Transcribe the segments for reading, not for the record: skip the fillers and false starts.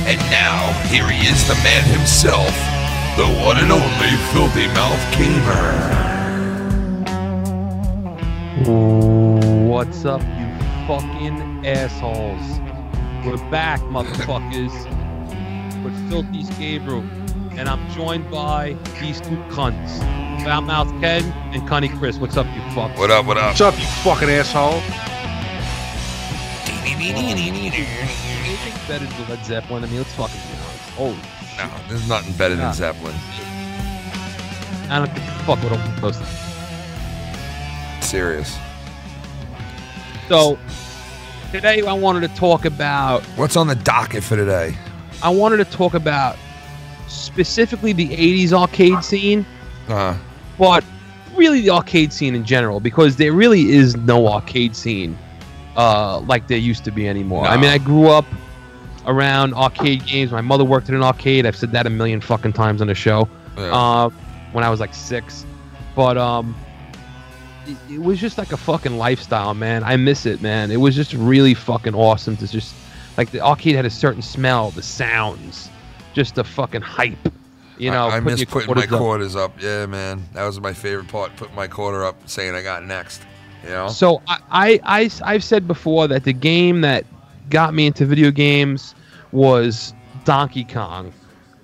And now, here he is, the man himself, the one and only Filthy Mouth Gamer. What's up, you fucking assholes? We're back, motherfuckers, with Filthy's Game Room, and I'm joined by these two cunts, Foul Mouth Ken and Cunny Chris. What's up, you fucks? What up, what up? What's up, you fucking asshole? Anything better than Led Zeppelin? I mean, let's fucking be honest. Holy No, there's nothing better than Zeppelin. I don't give a fuck what I'm supposed to. Serious. So, today I wanted to talk about... What's on the docket for today? I wanted to talk about specifically the 80s arcade scene, but really the arcade scene in general, because there really is no arcade scene like there used to be anymore. No. I mean, I grew up around arcade games. My mother worked at an arcade. I've said that a million fucking times on the show. Yeah. When I was like 6. But it was just like a fucking lifestyle, man. I miss it, man. It was just really fucking awesome to just, like, the arcade had a certain smell, the sounds, just the fucking hype. You know, I miss putting my up. quarters up. Yeah, man. That was my favorite part, putting my quarter up, saying I got next. You know? So I've said before that the game that got me into video games was Donkey Kong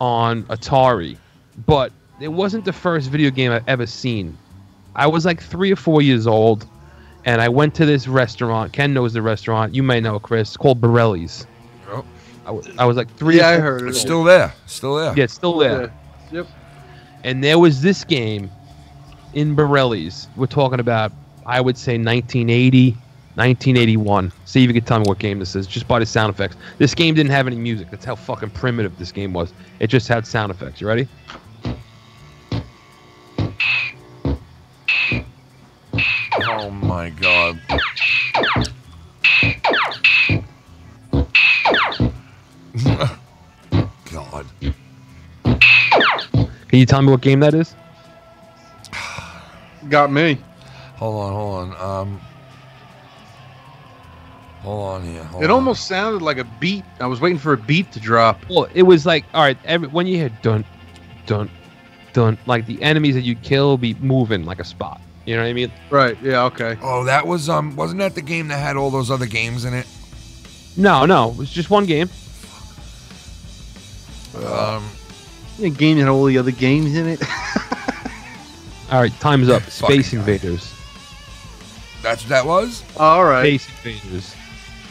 on Atari, but it wasn't the first video game I've ever seen. I was like 3 or 4 years old, and I went to this restaurant. Ken knows the restaurant. You may know it, Chris. It's called Borelli's. Oh. I was like 3 or 4 I heard it. It's still there. Still there. Yeah, it's still there. Yeah. Yep. And there was this game in Borelli's. We're talking about, I would say, 1980, 1981. See if you can tell me what game this is, just by the sound effects. This game didn't have any music. That's how fucking primitive this game was. It just had sound effects. You ready? Oh my god. God. Can you tell me what game that is? Got me. Hold on. Hold on here. It almost sounded like a beat. I was waiting for a beat to drop. Well, it was like, all right, when you hear dun, dun, dun, like the enemies that you kill be moving like a spot. You know what I mean? Right. Yeah. Okay. Oh, that was wasn't that the game that had all those other games in it? No, it was just one game. The game had all the other games in it. All right, time's up. Fucking Space Invaders. That's what that was? All right. Space Invaders.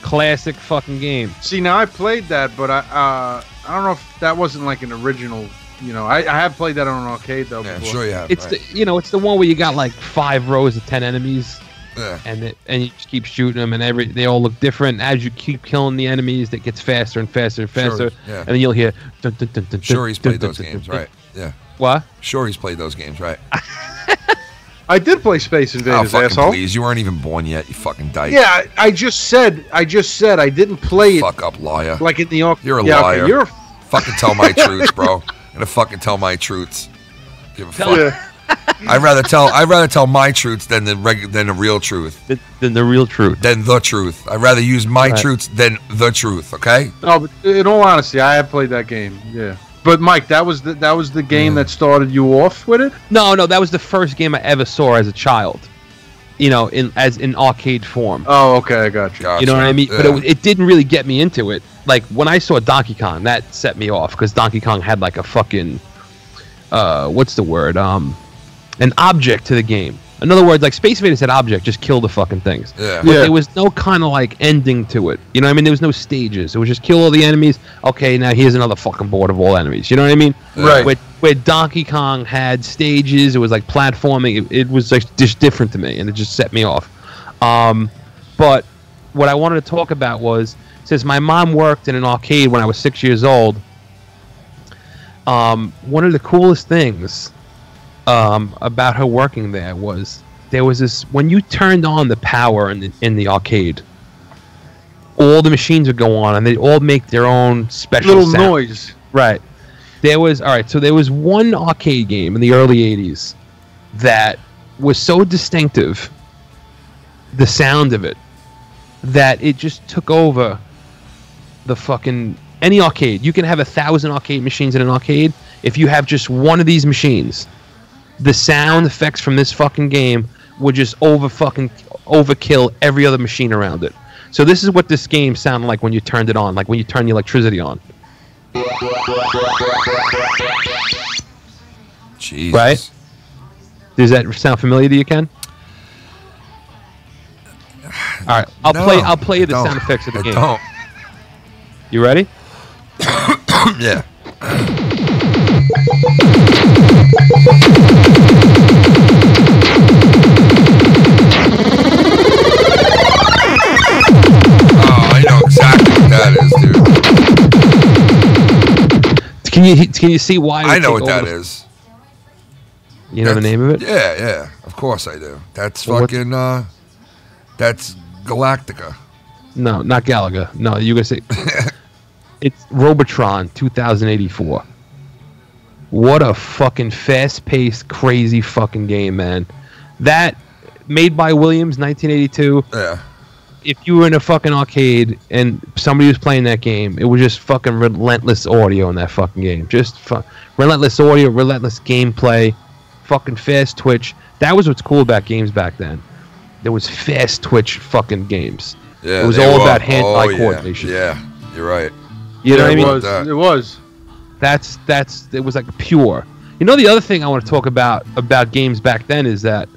Classic fucking game. See, now I played that, but I don't know if that wasn't like an original. You know, I have played that on an arcade though. Yeah, I'm before. sure you have. It's right. it's the one where you got like 5 rows of 10 enemies, Yeah. and you just keep shooting them, and they all look different. As you keep killing the enemies, it gets faster and faster and faster, Sure, yeah. and then you'll hear. Dun, dun, dun, dun, Sure, he's dun, played dun, those dun, games, dun, right? Yeah. What? Sure, he's played those games, right? I did play Space Oh, Invaders, fucking asshole. please! You weren't even born yet. You fucking dyke. Yeah, I just said I didn't play it Fuck up, liar. like in the arcade. You're a yeah, liar. Okay, you're. Fucking tell my truths, bro. I'm gonna fucking tell my truths. Give a fuck. Yeah. I'd rather tell my truths than the real truth. Than the real truth. Than the truth. I'd rather use my Right. truths than the truth. Okay. No, but in all honesty, I have played that game. Yeah. But Mike, that was the game that started you off with it. No, that was the first game I ever saw as a child. You know, in arcade form. Oh, okay, I got you. Gotcha. You know what I mean? Yeah. But it didn't really get me into it. Like, when I saw Donkey Kong, that set me off, because Donkey Kong had like a fucking, what's the word? An object to the game. In other words, like, Space Invaders had object, just kill the fucking things. Yeah. But Yeah. there was no kind of like ending to it. You know what I mean? There was no stages. It was just kill all the enemies. Okay, now here's another fucking board of all enemies. You know what I mean? Right. Where Donkey Kong had stages, it was like platforming. It was like just different to me, and it just set me off. But what I wanted to talk about was, since my mom worked in an arcade when I was 6 years old, one of the coolest things about her working there was this: when you turned on the power in the arcade, all the machines would go on and they'd all make their own special Little sound. noise. Right. There was one arcade game in the early 80s that was so distinctive, the sound of it, that it just took over the fucking Any arcade. You can have 1,000 arcade machines in an arcade. If you have just one of these machines, the sound effects from this fucking game would just overkill every other machine around it. So this is what this game sounded like when you turned it on, like when you turn the electricity on. Jesus. Right? Does that sound familiar to you, Ken? All right, I'll play you the sound effects of the game. Don't. You ready? Yeah. Oh, I know exactly what that is, dude. Can you see why? I know what that is. You know the name of it? Yeah, yeah. Of course I do. That's fucking. That's Galactica. No, not Galaga. No, you gonna say it's Robotron 2084. What a fucking fast-paced, crazy fucking game, man. That made by Williams, 1982. Yeah. If you were in a fucking arcade and somebody was playing that game, it was just fucking relentless audio in that fucking game. Just relentless audio, relentless gameplay, fucking fast twitch. That was what's cool about games back then. There was fast twitch fucking games. Yeah, it was all about hand-eye coordination. Yeah, you're right. You know what I mean? It was. It was like pure. You know, the other thing I want to talk about games back then is that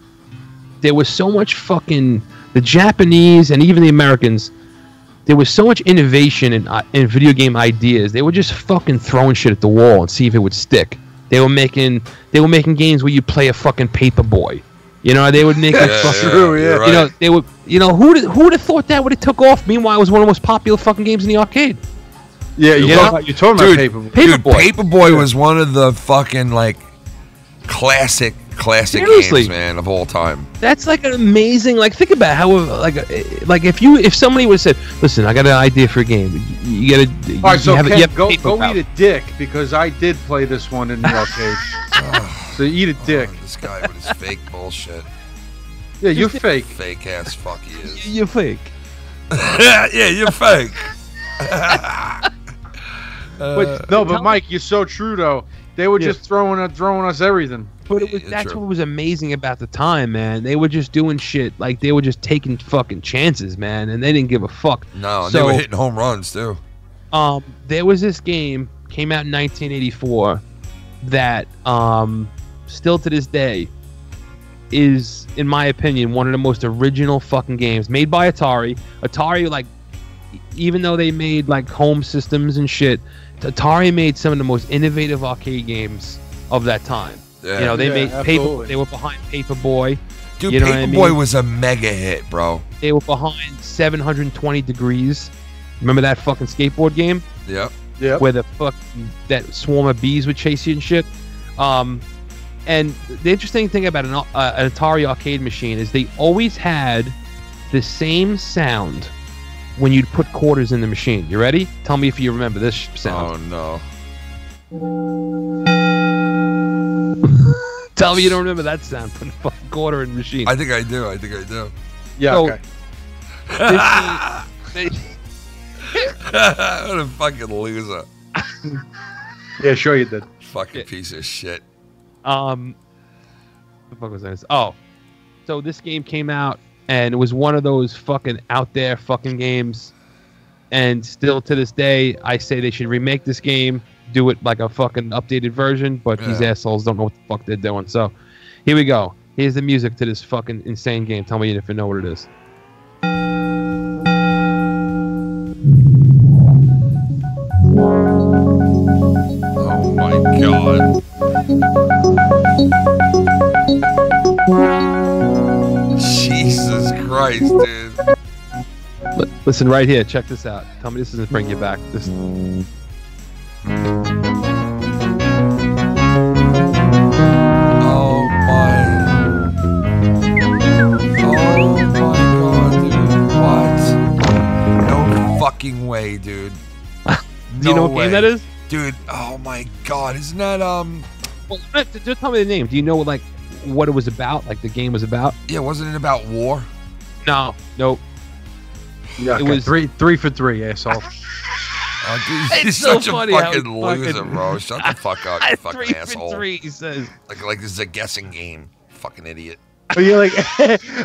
there was so much fucking the Japanese and even the Americans. There was so much innovation in video game ideas. They were just fucking throwing shit at the wall and see if it would stick. They were making games where you play a fucking Paperboy. You know, they would make it fucking true, yeah. Right. You know, they would. You know, who would have thought that would have took off? Meanwhile, it was one of the most popular fucking games in the arcade. Yeah, you're talking about Dude, Paperboy. Paperboy was one of the fucking like classic Seriously. games, man, of all time. That's like an amazing. Like, think about how like if somebody would have said, "Listen, I got an idea for a game. You got to." All right, so Ken, go eat a dick because I did play this one in the arcade. So eat a dick. This guy with his fake bullshit. Yeah, you're fake. Fake ass fuck he is. You're fake. Yeah, you're fake. But Mike, you're so true though. They were just throwing us everything. But that's what was amazing about the time, man. They were just doing shit like they were just taking fucking chances, man, and they didn't give a fuck. No, they were hitting home runs too. There was this game came out in 1984 that still to this day is, in my opinion, one of the most original fucking games made by Atari. Atari, like, even though they made like home systems and shit, Atari made some of the most innovative arcade games of that time. Yeah. You know, they made absolutely. They were behind Paperboy. Dude, you know Paperboy was a mega hit, bro. They were behind 720 Degrees. Remember that fucking skateboard game? Yep. Yeah. Where the fuck that swarm of bees would chase you and shit. And the interesting thing about an Atari arcade machine is they always had the same sound when you'd put quarters in the machine. You ready? Tell me if you remember this sound. Oh no. Tell me you don't remember that sound. Put a fucking quarter in the machine. I think I do. Yeah. So, Okay. What a fucking loser. Yeah, sure you did. Fucking piece of shit. What the fuck was this? Oh, so this game came out and it was one of those fucking out there fucking games, and still to this day I say they should remake this game, do it like a fucking updated version, but these assholes don't know what the fuck they're doing. So here we go. Here's the music to this fucking insane game. Tell me if you know what it is. Oh my god. Jesus Christ, dude. Listen right here. Check this out. Tell me this doesn't bring you back. This. Oh my god, dude. What? No fucking way, dude. Do you know what game that is? Dude, oh my god. Isn't that Well, just tell me the name. Do you know like what it was about? Like the game was about? Yeah, wasn't it about war? No. Nope. Yeah, It okay. was- three for three, asshole. Oh, dude, you're It's so such funny a how fucking he loser, fucking- bro. Shut the fuck up, you fucking 3 for asshole. 3, he says. Like this is a guessing game. Fucking idiot. Oh, you're like,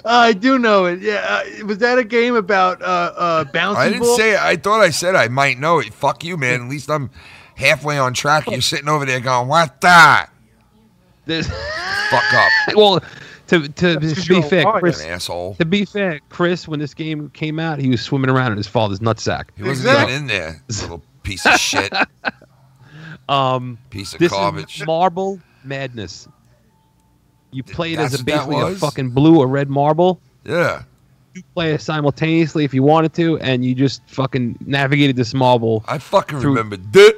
I do know it. Yeah, was that a game about bouncy I didn't ball? say it. I thought I said I might know it. Fuck you, man. At least I'm halfway on track. You're sitting over there going, what the? There's- Fuck up. well, to be fair, hard. Chris, An asshole. to be fair, Chris, when this game came out, he was swimming around in his father's nutsack. He wasn't Exactly. even in there. Little piece of shit. Piece of This garbage. is Marble Madness. You play it That's as what that basically a was? fucking blue or red marble. Yeah. You play it simultaneously if you wanted to, and you just fucking navigated this marble I fucking Through- remember that.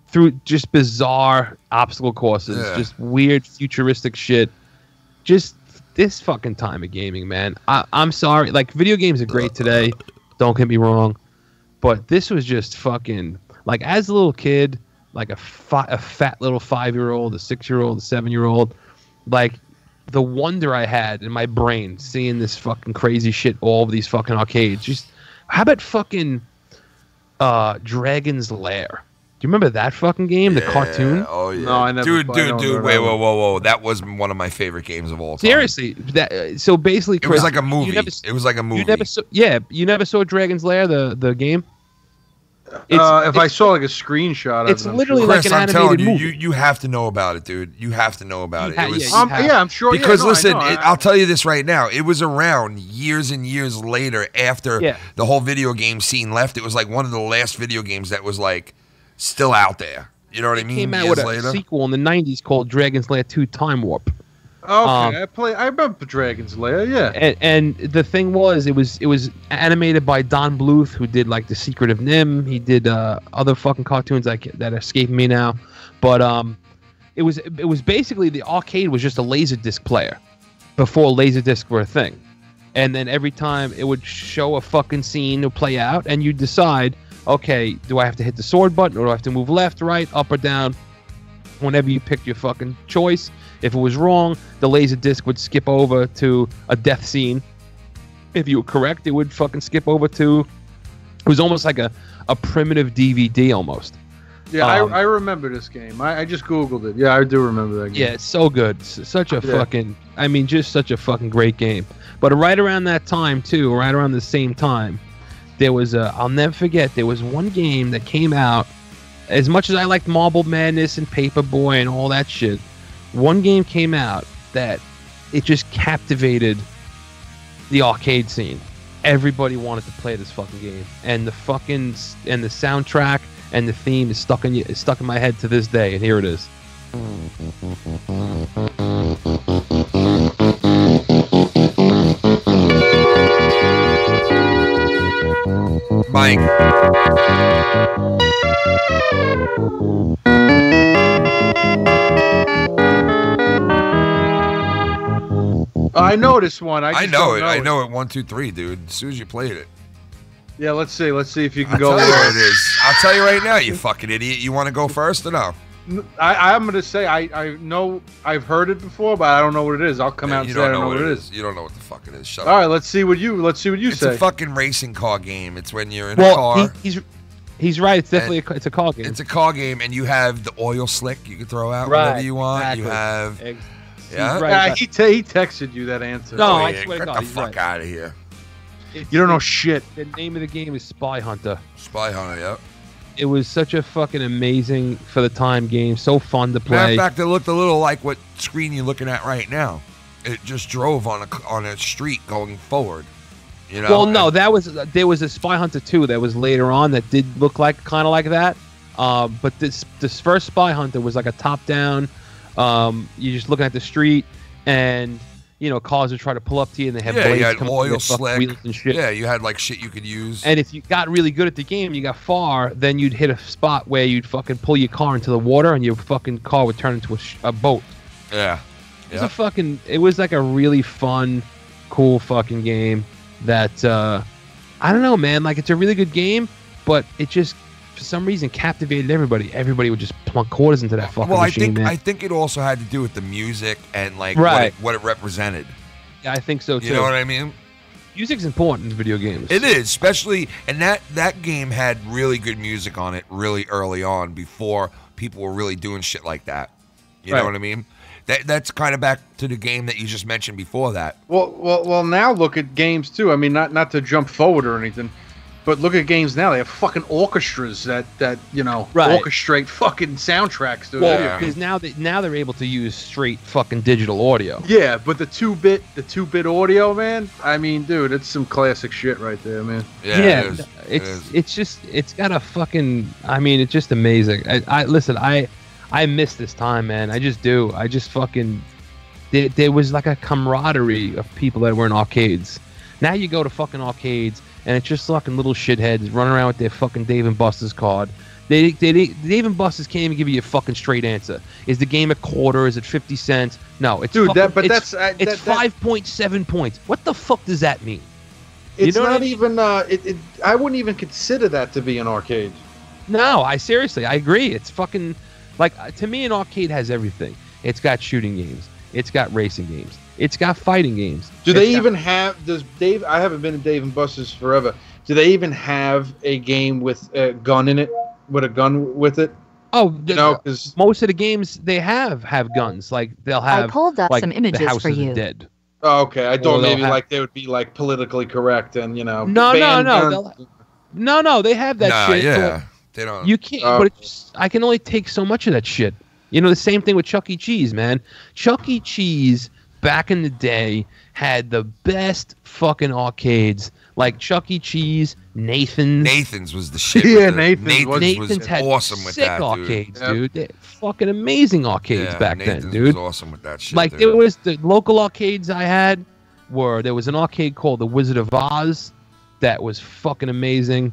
through just bizarre obstacle courses, Yeah. just weird futuristic shit. Just this fucking time of gaming, man. I'm sorry. Like, video games are great today. Don't get me wrong. But this was just fucking, like, as a little kid, like a fat little 5-year-old, a 6-year-old, a 7-year-old, like, the wonder I had in my brain seeing this fucking crazy shit all over these fucking arcades. Just, how about fucking Dragon's Lair? Do you remember that fucking game, the cartoon? Oh, yeah. No, I never Dude, played- I don't dude, know wait, that whoa, one. whoa, whoa. That was one of my favorite games of all time. Seriously, so basically, It was Chris, like a movie. You never, It was like a movie. You never saw, you never saw Dragon's Lair, the game. If I it's- saw like a screenshot of it's it, I'm literally sure. like Chris, an I'm telling animated you, movie. you have to know about it, dude. You have to know about You it. ha- It was yeah, you have- yeah, I'm sure. because yeah, no, listen, I know. I'll tell you this right now. It was around years and years later after Yeah. the whole video game scene left. It was like one of the last video games that was like still out there. You know what I mean? Came out Years with a later. sequel in the '90s called Dragon's Lair 2: Time Warp. Okay, I remember Dragon's Lair. Yeah. And the thing was, it was animated by Don Bluth, who did like The Secret of Nim. He did other fucking cartoons that escape me now, but it was basically the arcade was just a Laserdisc player before Laserdisc were a thing, and then every time it would show a fucking scene to play out, and you decide, okay, do I have to hit the sword button or do I have to move left, right, up or down? Whenever you picked your fucking choice, if it was wrong, the laser disc would skip over to a death scene. If you were correct, it would fucking skip over to. It was almost like a primitive DVD almost. Yeah, I remember this game. I just Googled it. Yeah, I do remember that game. Yeah, it's so good. Such a fucking. I mean, just such a fucking great game. But right around that time too, right around the same time, there was a. I'll never forget. There was one game that came out. As much as I liked Marble Madness and Paperboy and all that shit, one game came out that it just captivated the arcade scene. Everybody wanted to play this fucking game, and the soundtrack and the theme is stuck in my head to this day. And here it is. Mike. I know this one. I just know don't it. I know it. 1, 2, 3, dude. As soon as you played it. Yeah, let's see. Let's see if you can I'll go. tell you what it is. I'll tell you right now, you fucking idiot. You want to go first or no? I'm gonna say I know I've heard it before, but I don't know what it is. I'll come out and You say I don't don't know what it is. You don't know what the fuck it is. Shut All up. right, let's see what you It's say. a fucking racing car game. It's when you're in a car. Well, he's right. It's definitely it's a car game. It's a car game, and you have the oil slick you can throw out Right, whenever you want. exactly. You have. He's Yeah? right Yeah, about- he texted you that answer. No, Oh, I yeah, swear to get God, the he's fuck right. out of here. You don't know shit. The name of the game is Spy Hunter. Spy Hunter, yep. It was such a fucking amazing for the time game. So fun to Matter play. of fact, it looked a little like what screen you're looking at right now. It just drove on a street going forward. You know? Well, no, there was a Spy Hunter 2 that was later on that did look like kind of like that. But this first Spy Hunter was like a top down. You're just looking at the street, and cars would try to pull up to you, and they have Yeah, blades you had coming oil through their fucking slick. wheels and shit. Yeah, you had like shit you could use. And if you got really good at the game, you got far, then you'd hit a spot where you'd fucking pull your car into the water, and your fucking car would turn into a boat. Yeah. It was like a really fun, cool fucking game that I don't know, man. Like, it's a really good game, but it just for some reason captivated everybody. Everybody would just plunk quarters into that fucking machine, man. I think it also had to do with the music and like Right. what it represented. Yeah, I think so too. You know what I mean? Music's important in video games. It is, especially, and that game had really good music on it really early on before people were really doing shit like that. You know what I mean? That's kind of back to the game that you just mentioned before that. Well. Now look at games too. I mean, not to jump forward or anything, but look at games now. They have fucking orchestras that orchestrate fucking soundtracks. Well, because now they're able to use straight fucking digital audio. Yeah, but the two bit audio, man. I mean, dude, it's some classic shit right there, man. Yeah, it's got a fucking. I mean, it's just amazing. I miss this time, man. I just do. I just fucking. There was like a camaraderie of people that were in arcades. Now you go to fucking arcades and it's just fucking little shitheads running around with their fucking Dave and Buster's card. Dave and Buster's can't even give you a fucking straight answer. Is the game a quarter? Is it 50 cents? No, it's dude. Fucking, It's 5.7 points. What the fuck does that mean? It's not even. I wouldn't even consider that to be an arcade. No, I agree. It's fucking. Like, to me, an arcade has everything. It's got shooting games. It's got racing games. It's got fighting games. Does Dave? I haven't been to Dave and Buster's forever. Do they even have a game with a gun in it? With a gun with it? Oh, no, because most of the games they have guns. Like, they'll have. I pulled up some images the House for of the you. Dead. Oh, okay. I thought maybe like they would be like politically correct and No. They have that shit. Yeah. They don't. You can't, but I can only take so much of that shit. You know, the same thing with Chuck E. Cheese, man. Chuck E. Cheese back in the day had the best fucking arcades. Like Chuck E. Cheese, Nathan's was the shit. Yeah, Nathan's had awesome with sick that, arcades, dude. They're fucking amazing arcades back Nathan's then, dude. Was awesome with that shit. Like, there was the local arcades I had there was an arcade called the Wizard of Oz that was fucking amazing.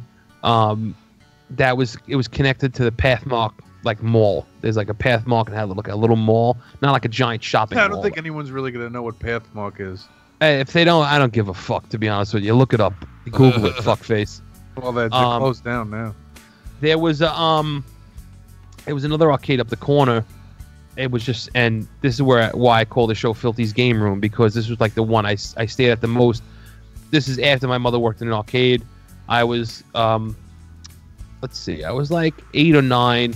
It was connected to the Pathmark mall. There's like a Pathmark and had like a little mall, not like a giant shopping mall. I don't think anyone's really gonna know what Pathmark is. Hey, if they don't, I don't give a fuck, to be honest with you. Look it up. Google it, fuckface. Well, they're closed down now. There was it was another arcade up the corner. It was just, and this is why I call the show Filthy's Game Room, because this was like the one I stayed at the most. This is after my mother worked in an arcade. I was let's see, I was like 8 or 9,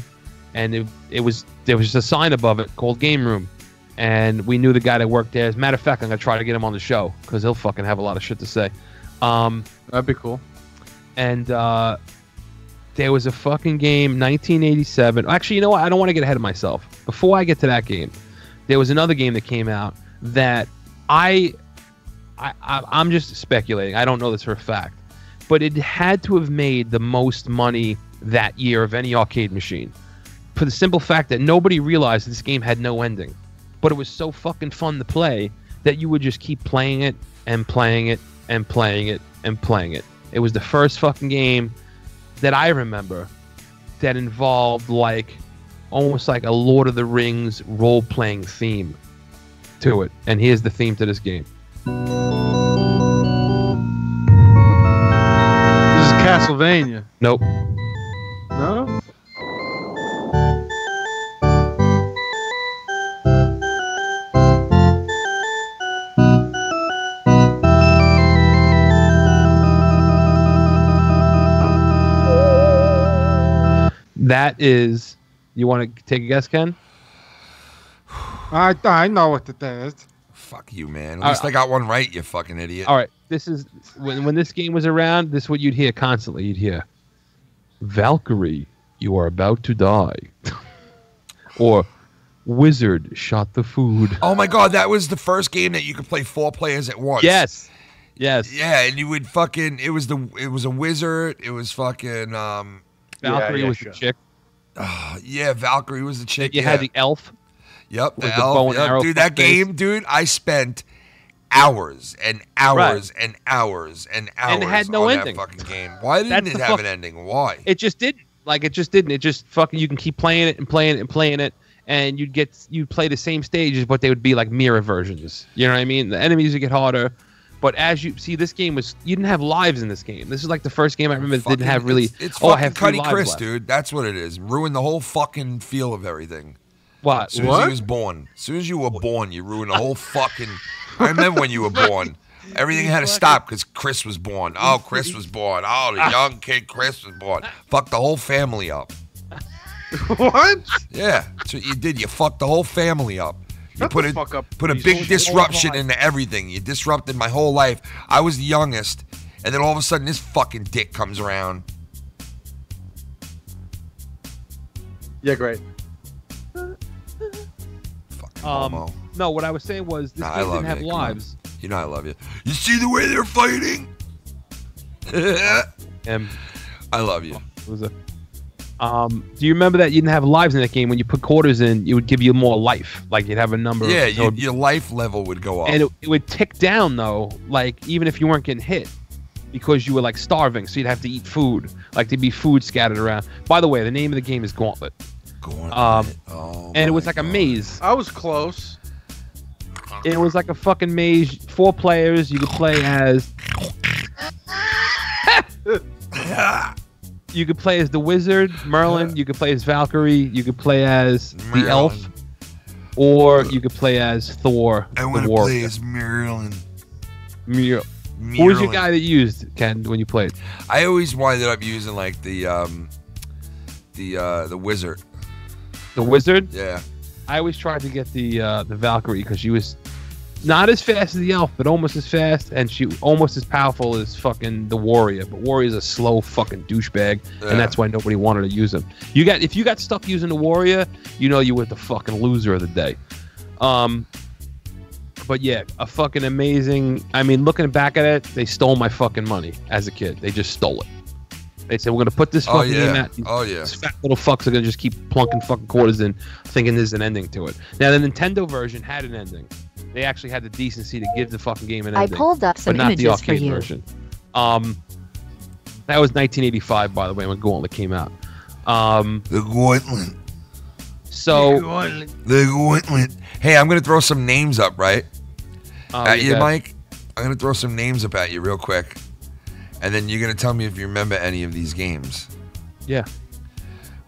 and there was just a sign above it called Game Room, and we knew the guy that worked there. As a matter of fact, I'm gonna try to get him on the show because he'll fucking have a lot of shit to say. That'd be cool. And there was a fucking game, 1987. Actually, you know what? I don't want to get ahead of myself. Before I get to that game, there was another game that came out that I'm just speculating. I don't know this for a fact. But it had to have made the most money that year of any arcade machine. For the simple fact that nobody realized this game had no ending. But it was so fucking fun to play that you would just keep playing it and playing it and playing it and playing it. It was the first fucking game that I remember that involved almost like a Lord of the Rings role-playing theme to it. And here's the theme to this game. Castlevania. Nope. No? That is... You want to take a guess, Ken? I know what it is. Fuck you, man. At least I got one right, you fucking idiot. All right. This is when this game was around, this is what you'd hear constantly. You'd hear, Valkyrie, you are about to die. Or, Wizard shot the food. Oh my god, that was the first game that you could play 4 players at once. Yes. Yeah, and you would fucking it was a wizard, it was fucking Valkyrie was the chick. Yeah, Valkyrie was the chick. You had the elf. Yep, the elf. Bow and arrow dude, that game, dude, I spent hours and hours and hours and hours and it had no on ending. That fucking game. Why didn't it have an ending? Why? It just didn't. It just didn't. It just fucking, you can keep playing it and playing it and playing it, and you'd play the same stages, but they would be like mirror versions. You know what I mean? The enemies would get harder. But as you see, this game you didn't have lives in this game. This is like the first game I remember that didn't have really. It's I have fucking 3 Cunny lives Chris, left. dude. That's what it is. Ruined the whole fucking feel of everything. What? As soon as he was born. As soon as you were born, you ruined the whole fucking. I remember when you were born. Everything had to stop because Chris was born. Oh, Chris was born. Oh, the young kid Chris was born. Fucked the whole family up. What? Yeah, that's what you did. You fucked the whole family up. You put a big whole disruption into everything. You disrupted my whole life. I was the youngest, and then all of a sudden this fucking dick comes around. Yeah, great. Fucking homo. No, what I was saying was this game didn't have lives. You know I love you. You see the way they're fighting? I love you. It was do you remember that you didn't have lives in that game? When you put quarters in, it would give you more life. Like you'd have a number. Yeah, your life level would go up. And it would tick down though, like even if you weren't getting hit, because you were like starving, so you'd have to eat food. Like there'd be food scattered around. By the way, the name of the game is Gauntlet. And it was like a maze. I was close. It was like a fucking maze. 4 players. You could play as. You could play as the wizard, Merlin. You could play as Valkyrie. You could play as the elf, or you could play as Thor. I want to play as Merlin. Who was your guy that you used, Ken, when you played? I always winded up using like the wizard. The wizard? Yeah. I always tried to get the Valkyrie because she was not as fast as the elf, but almost as fast, and she almost as powerful as fucking the warrior. But warrior's a slow fucking douchebag, and that's why nobody wanted to use him. If you got stuck using the warrior, you know you were the fucking loser of the day. But yeah, a fucking amazing. I mean, looking back at it, they stole my fucking money as a kid. They just stole it. They said, we're going to put this fucking game out. These fat little fucks are going to just keep plunking fucking quarters in, thinking there's an ending to it. Now, the Nintendo version had an ending. They actually had the decency to give the fucking game an ending. I pulled up some images for you. Version. That was 1985, by the way, when Gauntlet came out. The Gauntlet. So... The Gauntlet. Hey, I'm going to throw some names up, right? At you, Mike? I'm going to throw some names up at you real quick. And then you're going to tell me if you remember any of these games. Yeah.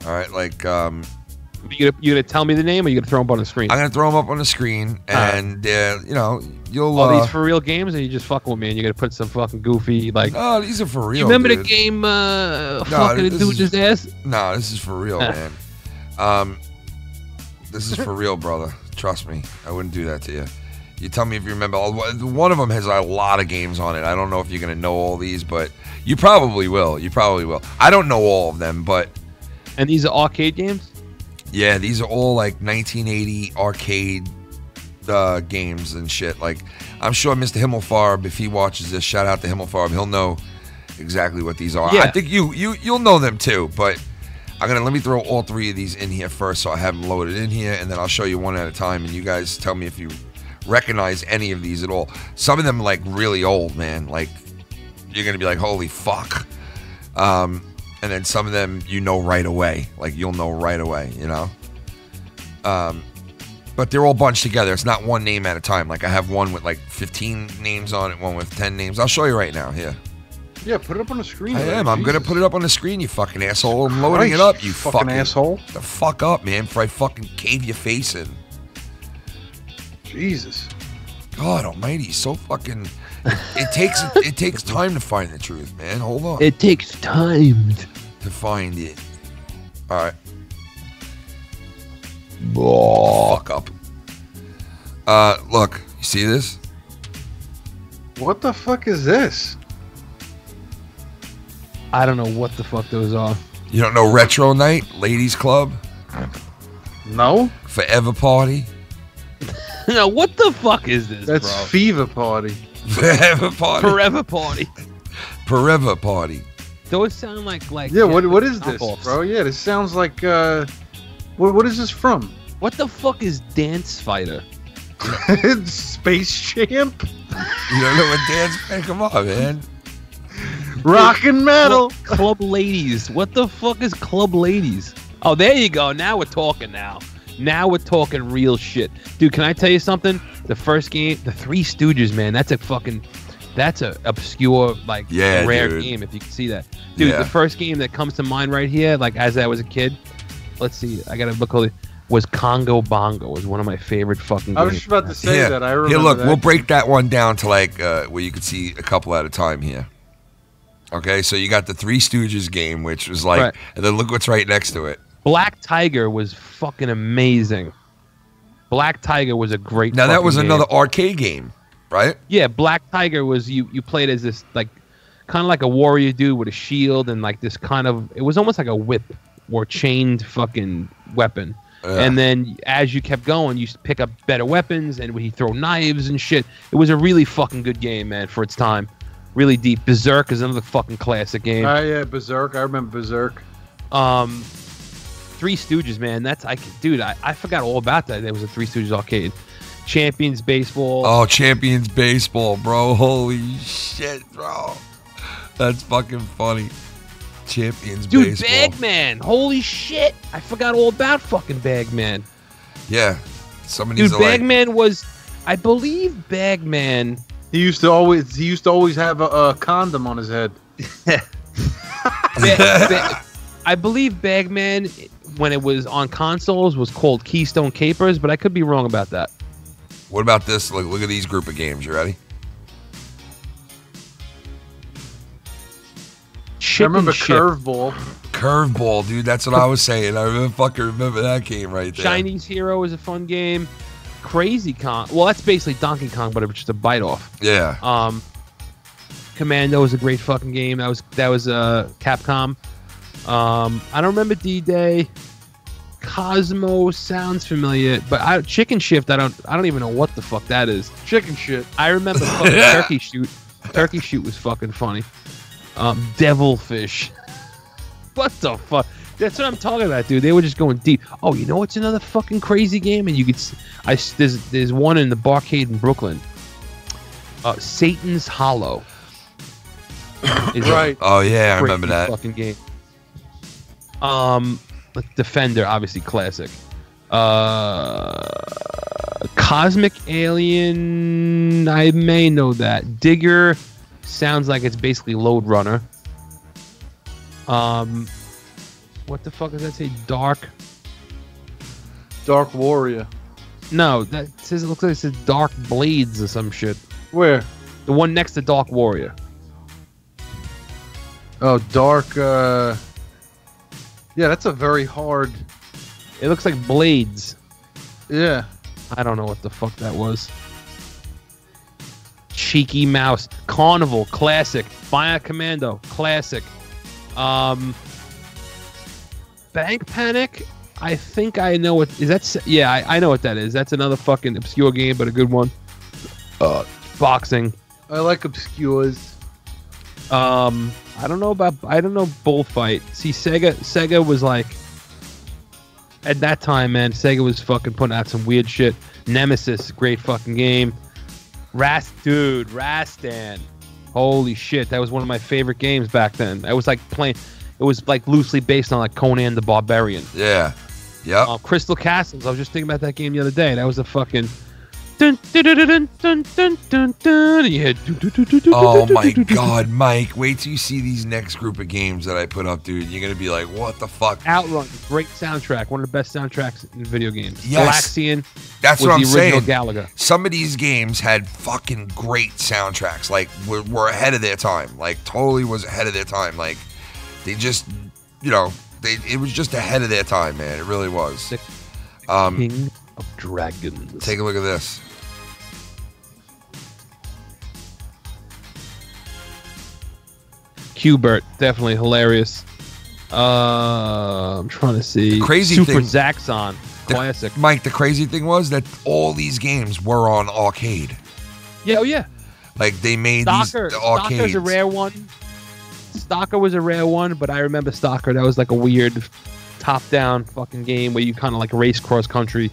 All right, like... You gonna tell me the name, or you gonna throw them up on the screen? I'm gonna throw them up on the screen, and you know, you'll. Are these for real games, or you just fucking with me and you're gonna put some fucking goofy like? No, these are for real. You remember dude. The game? Fucking dude just ass. No, this is for real, man. This is for real, brother. Trust me, I wouldn't do that to you. You tell me if you remember. One of them has a lot of games on it. I don't know if you're gonna know all these, but you probably will. You probably will. I don't know all of them, but. And these are arcade games. Yeah, these are all like 1980 arcade games and shit. Like, I'm sure Mr. Himmelfarb, if he watches this, shout out to Himmelfarb, he'll know exactly what these are. Yeah. I think you'll know them too, but let me throw all 3 of these in here first, so I have them loaded in here, and then I'll show you one at a time, and you guys tell me if you recognize any of these at all. Some of them like really old, man. Like, you're gonna be like, holy fuck. And then some of them you know right away. Like, you'll know right away, you know? But they're all bunched together. It's not one name at a time. Like, I have one with, like, 15 names on it, one with 10 names. I'll show you right now, here. Yeah, put it up on the screen. I am. I'm going to put it up on the screen, you fucking asshole. I'm loading it up, you fucking asshole. The fuck up, man, before I fucking cave your face in. Jesus. God almighty, so fucking... It takes time to find the truth, man. Hold on. It takes time to find it. All right. Fuck up. Look, you see this? What the fuck is this? I don't know what the fuck those are. You don't know Retro Night, Ladies Club? No. Forever Party? No, what the fuck is this, That's bro? Fever Party. Forever Party. Forever Party. Forever Party. Those sound like yeah. What is this, bro? Yeah, this sounds like what is this from? What the fuck is Dance Fighter? Space Champ. You don't know what dance? Come on, man. Rock and metal. Club Ladies. What the fuck is Club Ladies? Oh, there you go. Now we're talking. Now we're talking real shit, dude. Can I tell you something? The first game, the Three Stooges, man. That's a obscure, like, rare dude. game. If you can see that, dude. The first game that comes to mind right here, like as I was a kid. Let's see. I gotta look. was Congo Bongo. Was one of my favorite fucking games. I was just about to say that. I remember. Here, look, that. we'll break that one down to like where you could see a couple at a time here. Okay, so you got the Three Stooges game, which was like, and then look what's right next to it. Black Tiger was fucking amazing. Black Tiger was a great. Now that was game. another arcade game, right? Yeah, Black Tiger was you played as this like kind of like a warrior dude with a shield and like this kind of, it was almost like a whip or chained fucking weapon. Yeah. And then as you kept going, you pick up better weapons and he throw knives and shit. It was a really fucking good game, man, for its time. Really deep. Berserk is another fucking classic game. Yeah, Berserk. I remember Berserk. Three Stooges, man. I forgot all about that. There was a Three Stooges arcade. Champions Baseball. Oh, Champions Baseball, bro. Holy shit, bro. That's fucking funny. Champions Baseball. Dude, Bagman. Holy shit. I forgot all about fucking Bagman. Yeah. Some of these Dude, Bagman was, I believe Bagman. He used to always have a condom on his head. I believe Bagman, when it was on consoles, was called Keystone Capers, but I could be wrong about that. What about this? Look at these group of games. You ready? I remember Curveball. Curveball, dude. That's what I was saying. I fucking remember that game right there. Chinese Hero is a fun game. Crazy Kong. Well, that's basically Donkey Kong, but it was just a bite off. Yeah. Commando was a great fucking game. That was Capcom. I don't remember D-Day. Cosmo sounds familiar, but Chicken Shift. I don't even know what the fuck that is. Chicken shit. I remember fucking Turkey Shoot. Turkey Shoot was fucking funny. Devilfish. What the fuck? That's what I'm talking about, dude. They were just going deep. Oh, you know what's another fucking crazy game? And you could, there's one in the Barcade in Brooklyn. Satan's Hollow. Right. Oh yeah, I remember that fucking game. Defender, obviously classic. Cosmic Alien, I may know that. Digger sounds like it's basically Load Runner. What the fuck does that say? Dark Warrior. No, that says, it looks like it says Dark Blades or some shit. Where? The one next to Dark Warrior. Oh, Dark. Yeah, that's a very hard. It looks like Blades. Yeah. I don't know what the fuck that was. Cheeky Mouse. Carnival, classic. Bionic Commando, classic. Bank Panic, I think I know what is that. Yeah, I know what that is. That's another fucking obscure game, but a good one. Boxing. I like obscures. I don't know Bullfight. See, Sega was like, at that time, man, Sega was fucking putting out some weird shit. Nemesis, great fucking game. Rastan. Holy shit, that was one of my favorite games back then. I was like playing. It was like loosely based on like Conan the Barbarian. Yeah. Yep. Crystal Castles. I was just thinking about that game the other day. That was a fucking. Dun, dun, dun, dun, dun, dun, dun, dun, and you had. Oh my god, Mike! Wait till you see these next group of games that I put up, dude. You're gonna be like, "What the fuck?" Outrun, great soundtrack. One of the best soundtracks in video games. Yes. Galaxian. That's was what I'm the original saying. Galaga. Some of these games had fucking great soundtracks. Like were ahead of their time. Like totally was ahead of their time. Like they just, it was just ahead of their time, man. It really was. King of Dragons. Take a look at this. Qbert, definitely hilarious. I'm trying to see. Super Zaxxon, classic. Mike, the crazy thing was that all these games were on arcade. Yeah, oh yeah. Like they made Stalker. these arcades. Stalker's a rare one. Stalker was a rare one, but I remember Stalker. That was like a weird top-down fucking game where you kind of like race cross country.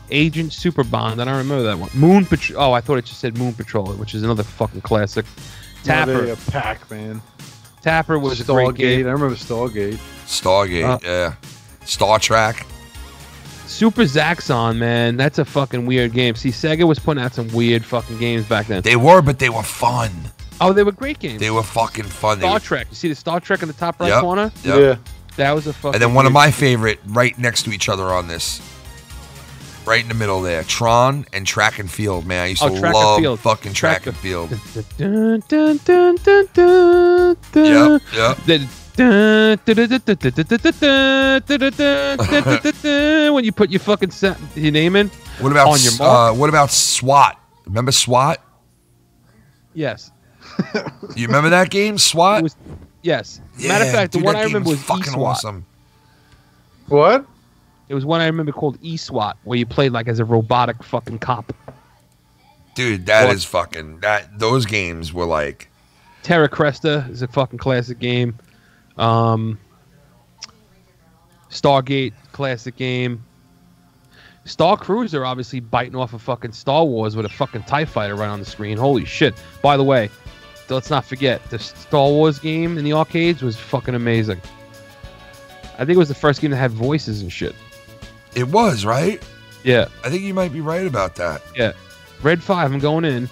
Agent Super Bond. I don't remember that one. Moon Patrol. Oh, I thought it just said Moon Patrol, which is another fucking classic. Tapper. Pac-Man. Tapper was a great game. I remember Stargate. Yeah. Star Trek. Super Zaxxon, man. That's a fucking weird game. See, Sega was putting out some weird fucking games back then. They were, but they were fun. Oh, they were great games. They were fucking fun. Star Trek. You see the Star Trek in the top right corner? Yep. That was a fucking. And then one of weird- my favorite, right next to each other on this, right in the middle there, Tron and Track and Field. Man, I used to Track and love Field. fucking Track and Field. Dun, dun, dun, dun, dun, dun. Yep. When you put your fucking your name in. What about On your mark? what about SWAT? Remember SWAT? Yes. You remember that game, SWAT? It was, yes. Yeah, Matter of fact, dude, the one that I game remember was fucking E-SWAT. awesome. What? It was one I remember called E-SWAT, where you played like as a robotic fucking cop. Dude, that What? is fucking those games were like Terra Cresta is a fucking classic game. Stargate, classic game. Star Cruiser obviously biting off of fucking Star Wars with a fucking TIE fighter right on the screen. Holy shit. By the way, let's not forget, the Star Wars game in the arcades was fucking amazing. I think it was the first game that had voices and shit. it was, right? Yeah, I think you might be right about that. yeah. Red 5, I'm going in.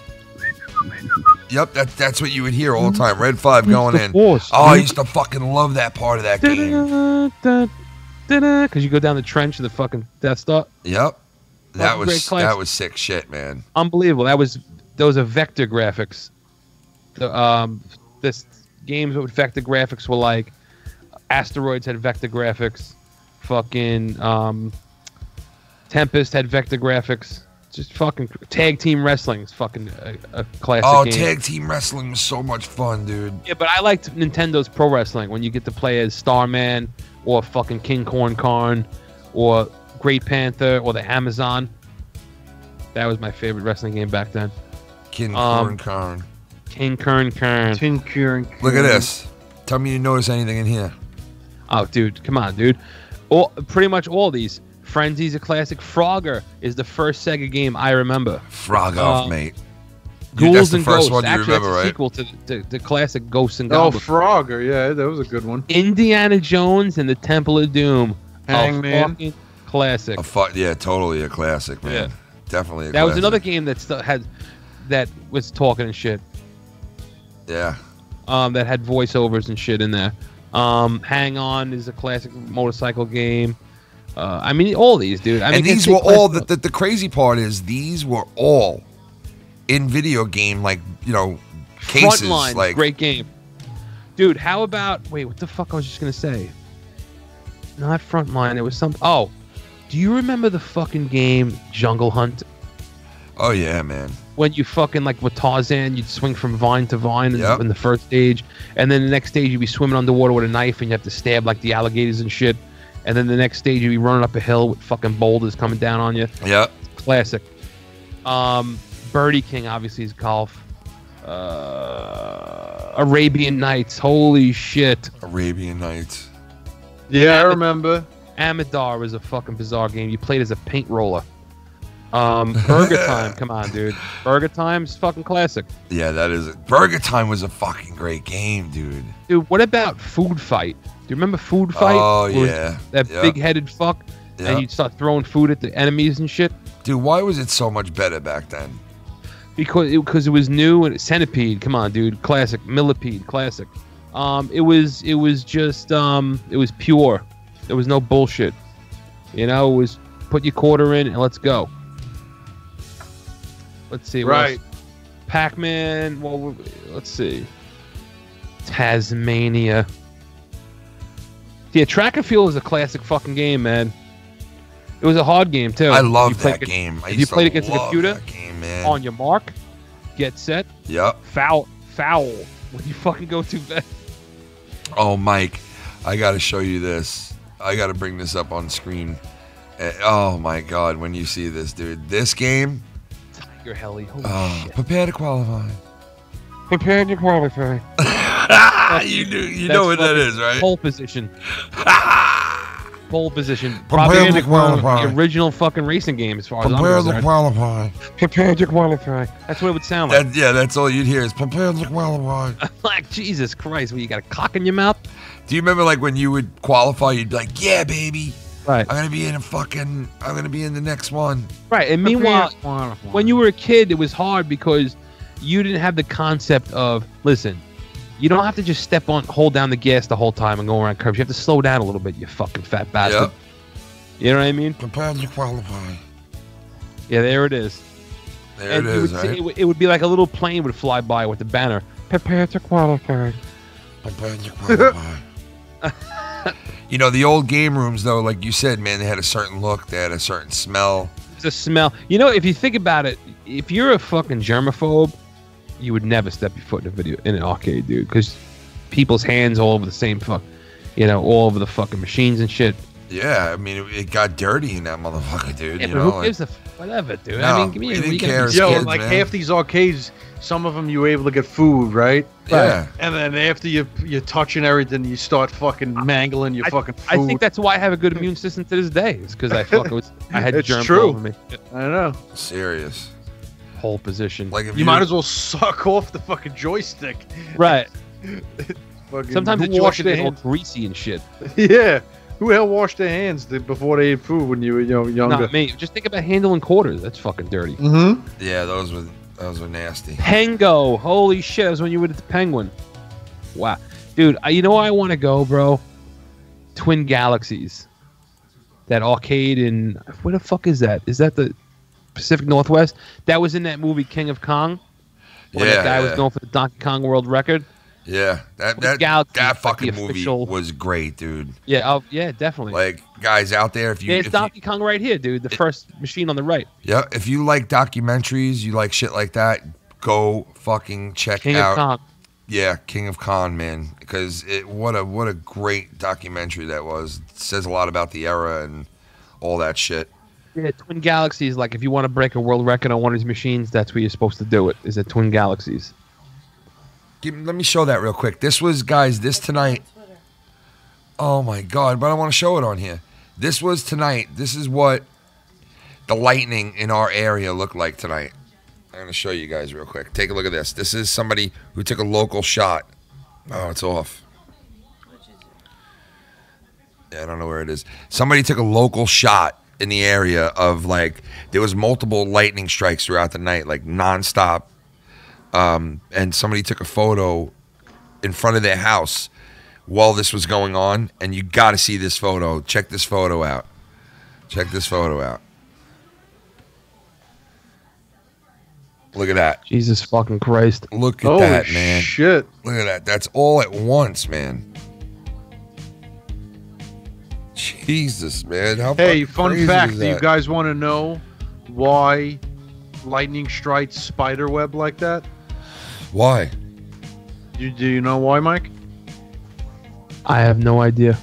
Yep, that's what you would hear all the time. Red 5 going the in. Force, Oh, I dude. used to fucking love that part of that game. Because you go down the trench of the fucking Death Star. Yep. That Fucking great was class. sick shit, man. Unbelievable. Those are vector graphics. This games with vector graphics were like Asteroids had vector graphics. Fucking Tempest had vector graphics. Just fucking tag team wrestling is fucking a classic Oh, game. tag team wrestling was so much fun, dude. Yeah, but I liked Nintendo's pro wrestling when you get to play as Starman or fucking King Corn Karn or Great Panther or the Amazon. That was my favorite wrestling game back then. King Corn Karn. King Kern Kern. Look at this. Tell me you notice anything in here. Oh, dude, come on, dude. Pretty much all these. Frenzy's a classic. Frogger is the first Sega game I remember. Frog off, mate. Ghouls That's the and first Ghosts. one you Actually, remember, that's a right? sequel to the classic Ghosts and Oh, Goblins. Frogger. Yeah, that was a good one. Indiana Jones and the Temple of Doom. Hangman. A fucking classic. Yeah, totally a classic, man. Yeah. Definitely a That classic. was another game that was talking and shit. Yeah. That had voiceovers and shit in there. Hang On is a classic motorcycle game. I mean, all these, dude. I mean, And these were all, the crazy part is these were all in video game, like, cases. Frontline, Like, great game. Dude, how about, wait, what the fuck I was just going to say? Not Frontline, it was some, oh, do you remember the fucking game Jungle Hunt? oh, yeah, man. When you fucking, like with Tarzan, you'd swing from vine to vine Yep. in the first stage. And then the next stage, you'd be swimming underwater with a knife and you have to stab like the alligators and shit. And then the next stage, you'd be running up a hill with fucking boulders coming down on you. Yep. Classic. Birdie King, obviously, is golf. Arabian Nights, holy shit. Arabian Nights. Yeah, I remember. Amadar was a fucking bizarre game. You played as a paint roller. Burger Time, come on, dude. Burger Time's fucking classic. Yeah, that is it. Burger Time was a fucking great game, dude. Dude, what about Food Fight? Do you remember Food Fight? Oh, Where it was yeah. That Yep. big-headed fuck, Yep. and you'd start throwing food at the enemies and shit. Dude, why was it so much better back then? Because it was new and Centipede, come on, dude, classic. Millipede, classic. It was pure. There was no bullshit. It was put your quarter in and let's go. Let's see. what Right. else? Pac-Man. Well, let's see. Tasmania. Yeah, Track and Field was a classic fucking game, man. It was a hard game too. I You love played that ag- game. I if used you to played against a love computer, that game, man. on your mark, get set, Yep. foul. When you fucking go too fast. Oh, Mike, I got to show you this. I got to bring this up on screen. Oh, my God, when you see this, dude. This game, Tiger Heli. Holy shit. prepare to qualify. Prepare to qualify. You know what that is, right? Pole position. Pole position. Prepare Probably to qualify. the original fucking racing game as far as I'm Prepare to concerned. qualify. Prepare to qualify. That's what it would sound like. That's all you'd hear is prepare to qualify. Like, Jesus Christ, you got a cock in your mouth? Do you remember like when you would qualify, you'd be like, yeah, baby, Right. I'm going to be in the next one. Right. And meanwhile, when you were a kid, it was hard because you didn't have the concept of, listen, You don't have to just hold down the gas the whole time and go around curves. You have to slow down a little bit, you fucking fat bastard. Yep. You know what I mean? Prepare to qualify. Yeah, there it is. There it is, right? It would be like a little plane would fly by with the banner. Prepare to qualify. Prepare to qualify. You know, the old game rooms, though, like you said, man, they had a certain look. They had a certain smell. It's a smell. You know, if you think about it, if you're a fucking germaphobe, you would never step your foot in an arcade, dude, because people's hands all over the same all over the fucking machines and shit. Yeah, I mean, it got dirty in that motherfucker, dude. Yeah, you but know, who gives a whatever, dude? No, I mean, give me we a didn't care. Yo, kids, like man. half these arcades, some of them you were able to get food, right? Yeah. And then after you're touching everything, you start fucking mangling your fucking food. I think that's why I have a good immune system to this day. It's because I had It's germs true. all over me. I know. Serious. Whole position. Like if You might as well suck off the fucking joystick. Right. Fucking Sometimes who the washed joystick their is all hands? greasy and shit. Yeah. Who the hell washed their hands before they ate food when you were younger? Not me. Just think about handling quarters. That's fucking dirty. Mm-hmm. Yeah, those were nasty. Pengo. Holy shit. That was when you went to the Penguin. Wow. Dude, you know where I want to go, bro? Twin Galaxies. That arcade in... Where the fuck is that? Is that the Pacific Northwest? That was in that movie King of Kong? When that guy was going for the Donkey Kong world record? Yeah, that fucking movie was great, dude. Yeah, yeah, definitely. Like, guys out there, There's Donkey Kong right here, dude. The first machine on the right. Yeah, if you like documentaries, you like shit like that, go fucking check King out. of Kong. Yeah, King of Kong, man. Because what a great documentary that was. It says a lot about the era and all that shit. Yeah, Twin Galaxies. Like, if you want to break a world record on one of these machines, that's where you're supposed to do it. Is at Twin Galaxies. Let me show that real quick. This was, guys, this tonight. Oh my God, but I want to show it on here. This was tonight. This is what the lightning in our area looked like tonight. I'm going to show you guys real quick. Take a look at this. This is somebody who took a local shot. Oh, it's off. Yeah, I don't know where it is. Somebody took a local shot in the area of, like, there was multiple lightning strikes throughout the night, like nonstop. And somebody took a photo in front of their house while this was going on, and you got to see this photo. Check this photo out. Check this photo out. Look at that. Jesus fucking Christ. Look at that, man. Shit. Look at that. That's all at once, man. Jesus, man. How Hey, fucking fun crazy fact. is Do you that? guys want to know why lightning strikes spider web like that? Why? Do you know why, Mike? I have no idea.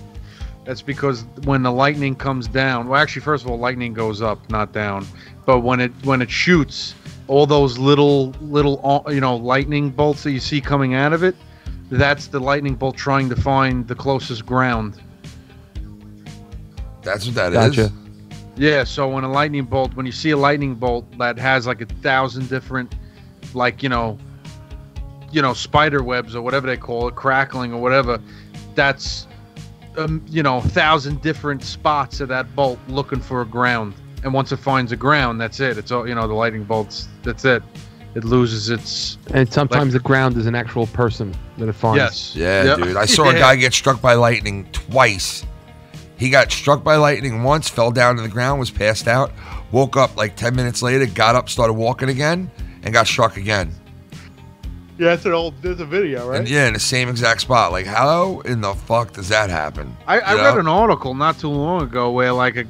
That's because when the lightning comes down, well, actually, first of all, lightning goes up, not down. But when it shoots, all those little lightning bolts that you see coming out of it, that's the lightning bolt trying to find the closest ground. That's what that Gotcha. is? Yeah. So when you see a lightning bolt that has like 1,000 different, like spider webs or whatever they call it, crackling or whatever, that's 1,000 different spots of that bolt looking for a ground. And once it finds a ground, that's it. It's all, the lightning bolts. That's it. It loses its. And sometimes the ground is an actual person that it finds. Yes. Yeah, Yep. dude. I saw a guy get struck by lightning twice. He got struck by lightning once, fell down to the ground, was passed out, woke up like 10 minutes later, got up, started walking again, and got struck again. Yeah, there's a video, right? And yeah, in the same exact spot. Like, how in the fuck does that happen? I read an article not too long ago where like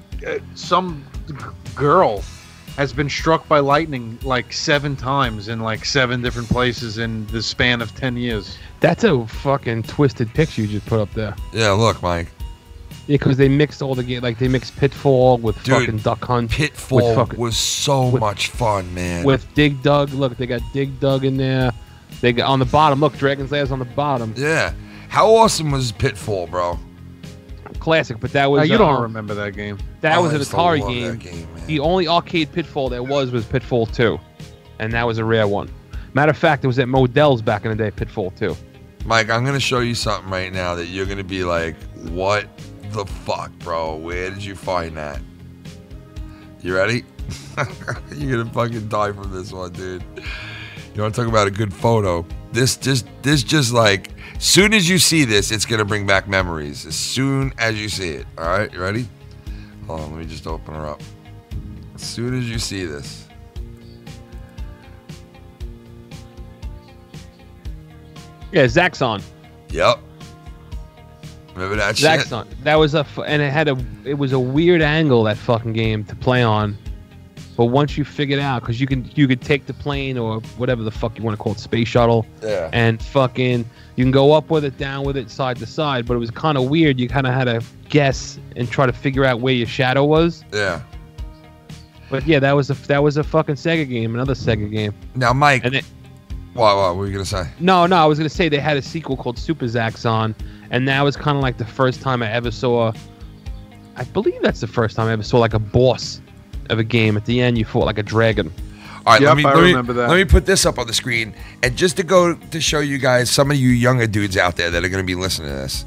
some girl has been struck by lightning like 7 times in like 7 different places in the span of 10 years. That's a fucking twisted picture you just put up there. Yeah, look, Mike. Yeah, because they mixed all the game, like they mixed Pitfall with fucking Duck Hunt. Pitfall was so much fun, man. With Dig Dug. Look, they got Dig Dug in there. They got on the bottom. Look, Dragon's Lair's on the bottom. Yeah. How awesome was Pitfall, bro? Classic, but that was. You don't remember that game. That was I an used to Atari love game. that game, man. The only arcade Pitfall there was Pitfall 2. And that was a rare one. Matter of fact, it was at Modell's back in the day, Pitfall 2. Mike, I'm going to show you something right now that you're going to be like, what the fuck, bro? Where did you find that? You ready? You're going to fucking die from this one, dude. You want to talk about a good photo? This just like, soon as you see this, it's gonna bring back memories. As soon as you see it. All right, you ready? Hold on, let me just open her up. As soon as you see this. Yeah, Zaxxon. Yep. Remember that shit? Zaxxon. That was and it was a weird angle, that fucking game to play on. But once you figured out, because you could take the plane or whatever the fuck you want to call it, space shuttle, Yeah. and fucking you can go up with it, down with it, side to side. But it was kind of weird. You kind of had to guess and try to figure out where your shadow was. Yeah. But yeah, that was a fucking Sega game, another Sega game. Now, Mike, And it, what were you gonna say? no, I was gonna say they had a sequel called Super Zaxxon, and that was kind of like the first time I ever saw. I believe that's the first time I ever saw like a boss of a game. At the end, you fought like a dragon. All right, Yep, let me I remember that. let me put this up on the screen, and just to go to show you guys, some of you younger dudes out there that are going to be listening to this,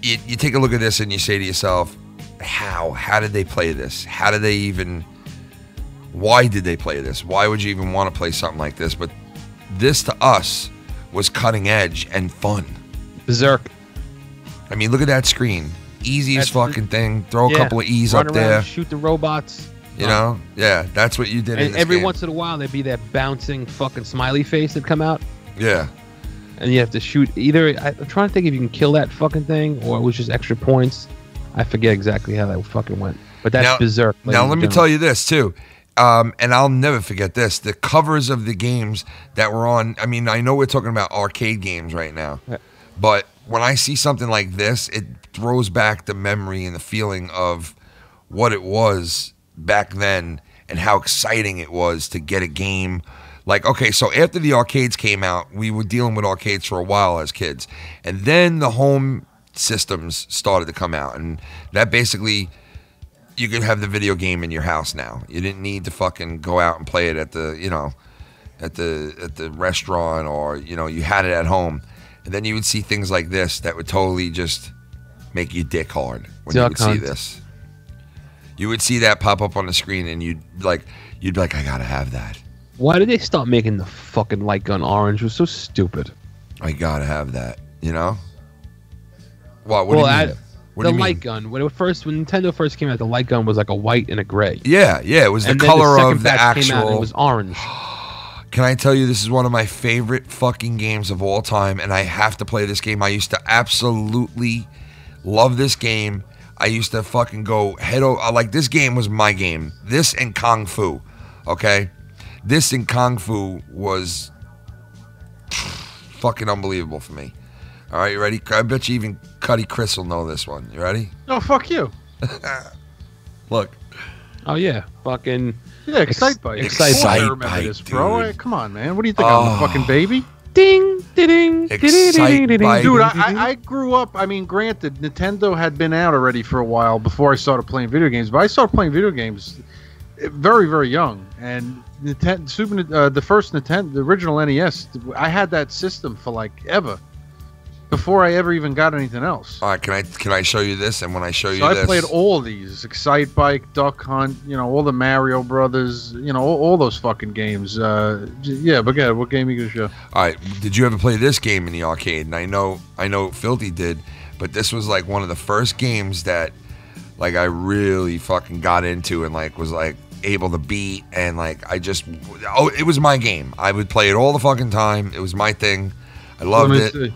you take a look at this and you say to yourself, how did they play this? How did they even? Why did they play this? Why would you even want to play something like this? But this to us was cutting edge and fun. Berserk. I mean, look at that screen. Easiest That's- fucking thing. Throw a Yeah, couple of E's run up around, there. shoot the robots. You know? Yeah, that's what you did in And this every game. once in a while, there'd be that bouncing fucking smiley face that come out, Yeah. and you have to shoot either. I'm trying to think if you can kill that fucking thing, or it was just extra points. I forget exactly how that fucking went. But that's Now- Berserk. Now, let me tell you this, too. And I'll never forget this. The covers of the games that were on, I mean, I know we're talking about arcade games right now, Yeah. but when I see something like this, it throws back the memory and the feeling of what it was back then and how exciting it was to get a game. Like, okay, so after the arcades came out, we were dealing with arcades for a while as kids. And then the home systems started to come out. And that basically, you could have the video game in your house now. You didn't need to fucking go out and play it at the, at the restaurant, or, you had it at home. And then you would see things like this that would totally just make you dick hard when you would see this. You would see that pop up on the screen, and you'd be like, I gotta have that. Why did they stop making the fucking light gun orange? It was so stupid. I gotta have that. What do you mean? What the do you light mean? gun. When Nintendo first came out, the light gun was like a white and a gray. Yeah, it was the And then color second of the batch came out and actual. it was orange. Can I tell you, this is one of my favorite fucking games of all time, and I have to play this game. I used to absolutely love this game. I used to fucking go head over. Like, this game was my game. This and Kung Fu, okay? This and Kung Fu was fucking unbelievable for me. All right, you ready? I bet you even Cuddy Chris will know this one. You ready? Oh, fuck you. Look. Oh yeah, fucking. Yeah, Excitebike. Excitebike. Of course I remember this, bro. Dude. Come on, man. What do you think? I'm a fucking baby? Ding, ding, Excitebike. Dude, I grew up. I mean, granted, Nintendo had been out already for a while before I started playing video games, but I started playing video games very, very young. And Nintendo, the first Nintendo, the original NES, I had that system for like ever before I ever even got anything else. All right, can I show you this? And when I show you So this, I played all of these: Excitebike, Duck Hunt, all the Mario Brothers, all those fucking games. Yeah, but yeah, what game are you gonna show? All right, did you ever play this game in the arcade? And I know Filthy did, but this was like one of the first games that like I really fucking got into and like was like able to beat, and like it was my game. I would play it all the fucking time. It was my thing. I loved it. See.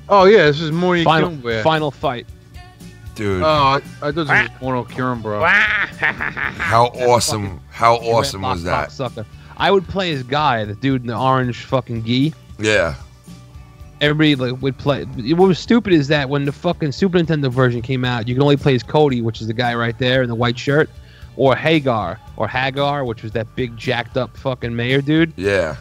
Oh yeah, this is Morty Killenbear. Final fight. Dude, Oh, I thought this was Mortal Kirin, bro. how awesome was that? Sucker. I would play as Guy, the dude in the orange fucking gi. Yeah. Everybody would play. What was stupid is that when the fucking Super Nintendo version came out, you could only play as Cody, which is the guy right there in the white shirt, or Hagar, which was that big jacked up fucking mayor dude. Yeah.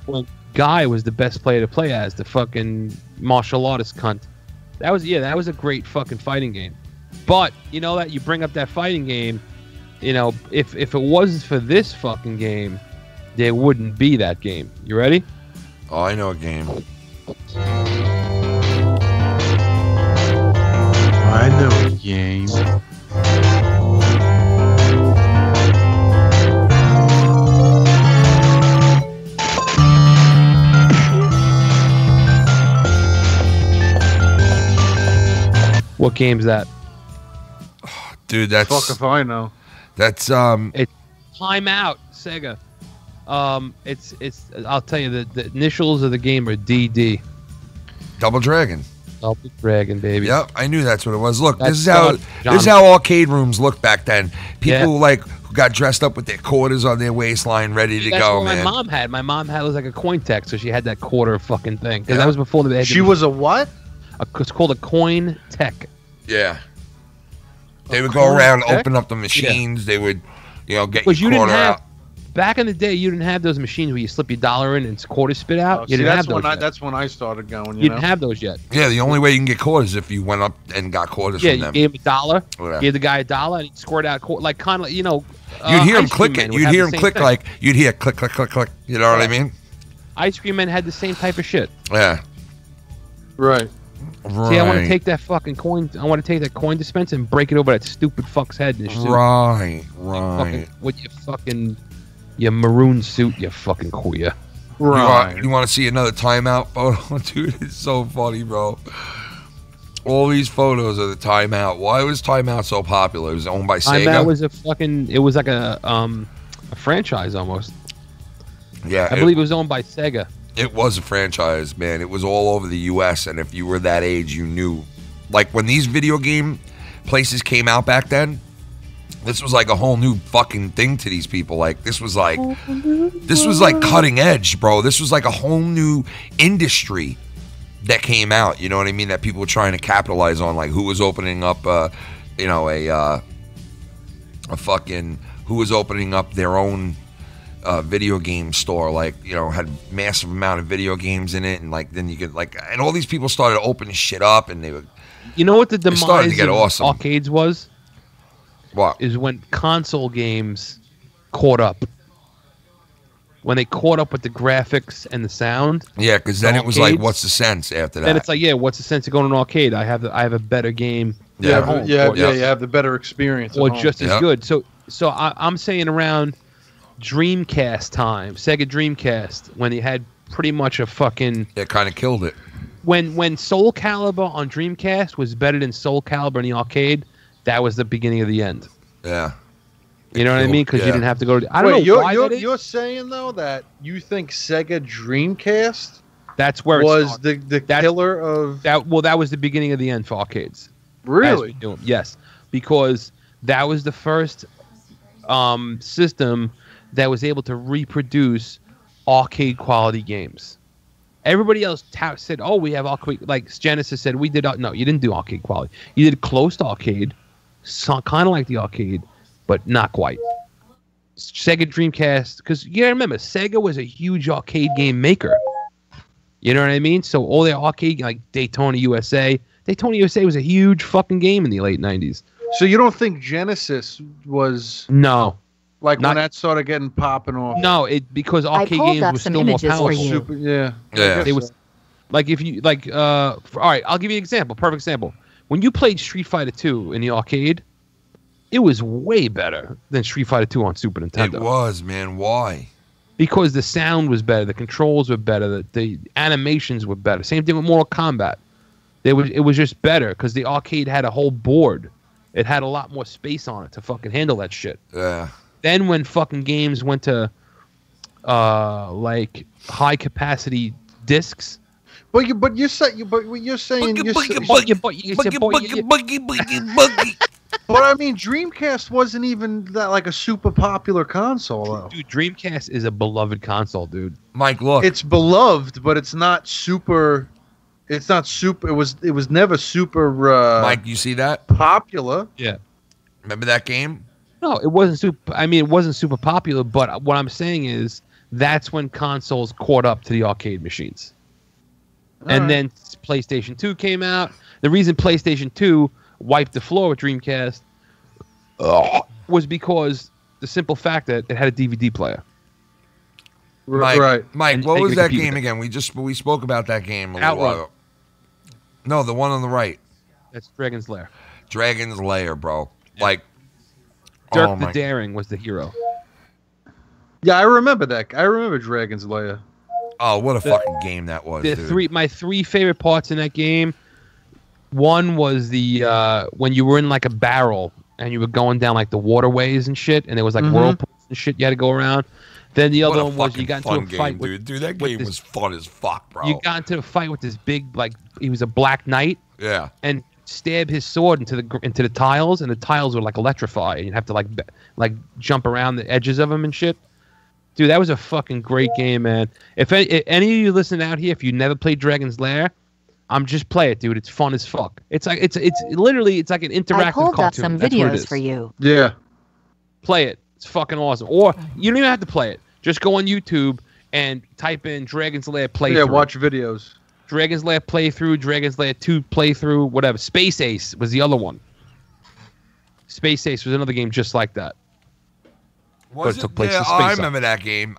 Well, Guy was the best player to play as, the fucking martial artist cunt. That was a great fucking fighting game. But you know that you bring up that fighting game, if it wasn't for this fucking game, there wouldn't be that game. You ready? Oh, I know a game. I know a game. What game's that? Dude, that's Fuck if I know. that's It's Time Out, Sega. It's. I'll tell you the initials of the game are DD. Double Dragon. Double Dragon, baby. Yep, I knew that's what it was. Look, That's this is how arcade rooms looked back then. People like who got dressed up with their quarters on their waistline, ready to That's go, what man. my mom had. My mom had was like a coin tech, so she had that quarter fucking thing. Because that was before they had. She was a what? It's called a coin tech. Yeah. They would go around, tech? open up the machines. They would, get Because your you didn't quarter have out. back in the day, you didn't have those machines where you slip your dollar in and it's quarter spit out. You See, didn't have that's those. when Yet. that's when I started going. You You didn't know? have those yet. Yeah, the only way you can get quarters is if you went up and got quarters Yeah, from you them. gave him a dollar. Yeah. Gave the guy a dollar and he'd squirt out like kind of You'd hear him Ice Cream click Man it. would You'd have hear the him same click thing. you'd hear click, click, click, click. You know what I mean? Ice Cream Man had the same type of shit. Yeah. Right. Right. See, I want to take that fucking coin. I want to take that coin dispenser and break it over that stupid fuck's head. And Right. Fucking, with your maroon suit, you fucking queer. Right. You want to see another timeout photo? Dude, it's so funny, bro. All these photos of the timeout. Why was timeout so popular? It was owned by Sega. That was it was like a franchise almost. Yeah, I believe it was owned by Sega. It was a franchise, man. It was all over the U.S., and if you were that age, you knew. Like, when these video game places came out back then, this was like a whole new fucking thing to these people. Like, this was like cutting edge, bro. This was like a whole new industry that came out, you know what I mean? That people were trying to capitalize on, like who was opening up, who was opening up their own video game store, like, had massive amount of video games in it, and like then you could and all these people started opening shit up, and they would. You know what the It started demise to get of awesome. arcades was? What? Is when console games caught up. When they caught up with the graphics and the sound. Yeah, because then it was like, Arcades. what's the sense after that? Then it's like, yeah, what's the sense of going to an arcade? I have a better game. Yeah. at home, Yeah, or, you have the better experience. or at home. just as Yep. good. So I'm saying around Dreamcast time, Sega Dreamcast, when they had pretty much a fucking It kind of killed it. when Soul Calibur on Dreamcast was better than Soul Calibur in the arcade, that was the beginning of the end. Yeah. You know what I mean? Because Yeah. you didn't have to go to. I don't Wait, know why that is. you're saying though that you think Sega Dreamcast That's where it was started. the killer of That was the beginning of the end for arcades. As really? we do 'em. Yes, because that was the first system that was able to reproduce arcade quality games. Everybody else said, "Oh, we have arcade." Like Genesis said, "We did." No, you didn't do arcade quality. You did close to arcade, so, kind of like the arcade, but not quite. Sega Dreamcast, because you gotta remember, Sega was a huge arcade game maker. You know what I mean? So all their arcade, like Daytona USA was a huge fucking game in the late 90s. So you don't think Genesis was No. like Not- when that started getting popping off? No, because arcade pulled games up were some still more images for powerful. you. Super, yeah. Yeah. They was like if you like all right, I'll give you an example, perfect example. When you played Street Fighter 2 in the arcade, it was way better than Street Fighter 2 on Super Nintendo. It was, man. Why? Because the sound was better, the controls were better, the animations were better. Same thing with Mortal Kombat. It was just better because the arcade had a whole board. It had a lot more space on it to fucking handle that shit. Yeah. Then when fucking games went to like high capacity discs, But you're saying But I mean, Dreamcast wasn't even that like a super popular console though. dude, Dreamcast is a beloved console, dude. Mike, look. It's beloved, but it's not super. It's not super. It was never super. Mike, you see that? Popular. Yeah. Remember that game? No, it wasn't super. I mean, it wasn't super popular. But what I'm saying is, that's when consoles caught up to the arcade machines. And then PlayStation 2 came out. The reason PlayStation 2 wiped the floor with Dreamcast was because the simple fact that it had a DVD player. Mike, Right. Mike, And what you was could that compete game with it. again? We spoke about that game a little Outrun. while ago. No, the one on the right. That's Dragon's Lair. Dragon's Lair, bro. Like, Dirk oh the my. Daring was the hero. Yeah, I remember that. I remember Dragon's Lair. Oh, what a fucking game that was, dude. My three favorite parts in that game One was the when you were in like a barrel and you were going down like the waterways and shit, and there was like whirlpools and shit you had to go around. Then the other one was you got into a fight with, dude. That game was fun as fuck, bro. You got into a fight with this big, like, he was a black knight. Yeah. And stab his sword into the tiles, and the tiles were like electrified. And you'd have to like jump around the edges of them and shit. Dude, that was a fucking great game, man. If any of you listen out here, if you never played Dragon's Lair, just play it, dude. It's fun as fuck. It's like it's literally it's like an interactive cartoon. I pulled up some videos for you. Yeah. Play it. It's fucking awesome. Or you don't even have to play it. Just go on YouTube and type in Dragon's Lair playthrough. Yeah, watch videos. Dragon's Lair playthrough, Dragon's Lair 2 playthrough, whatever. Space Ace was the other one. Space Ace was another game just like that. Was it? Took place Yeah, in space I remember that game.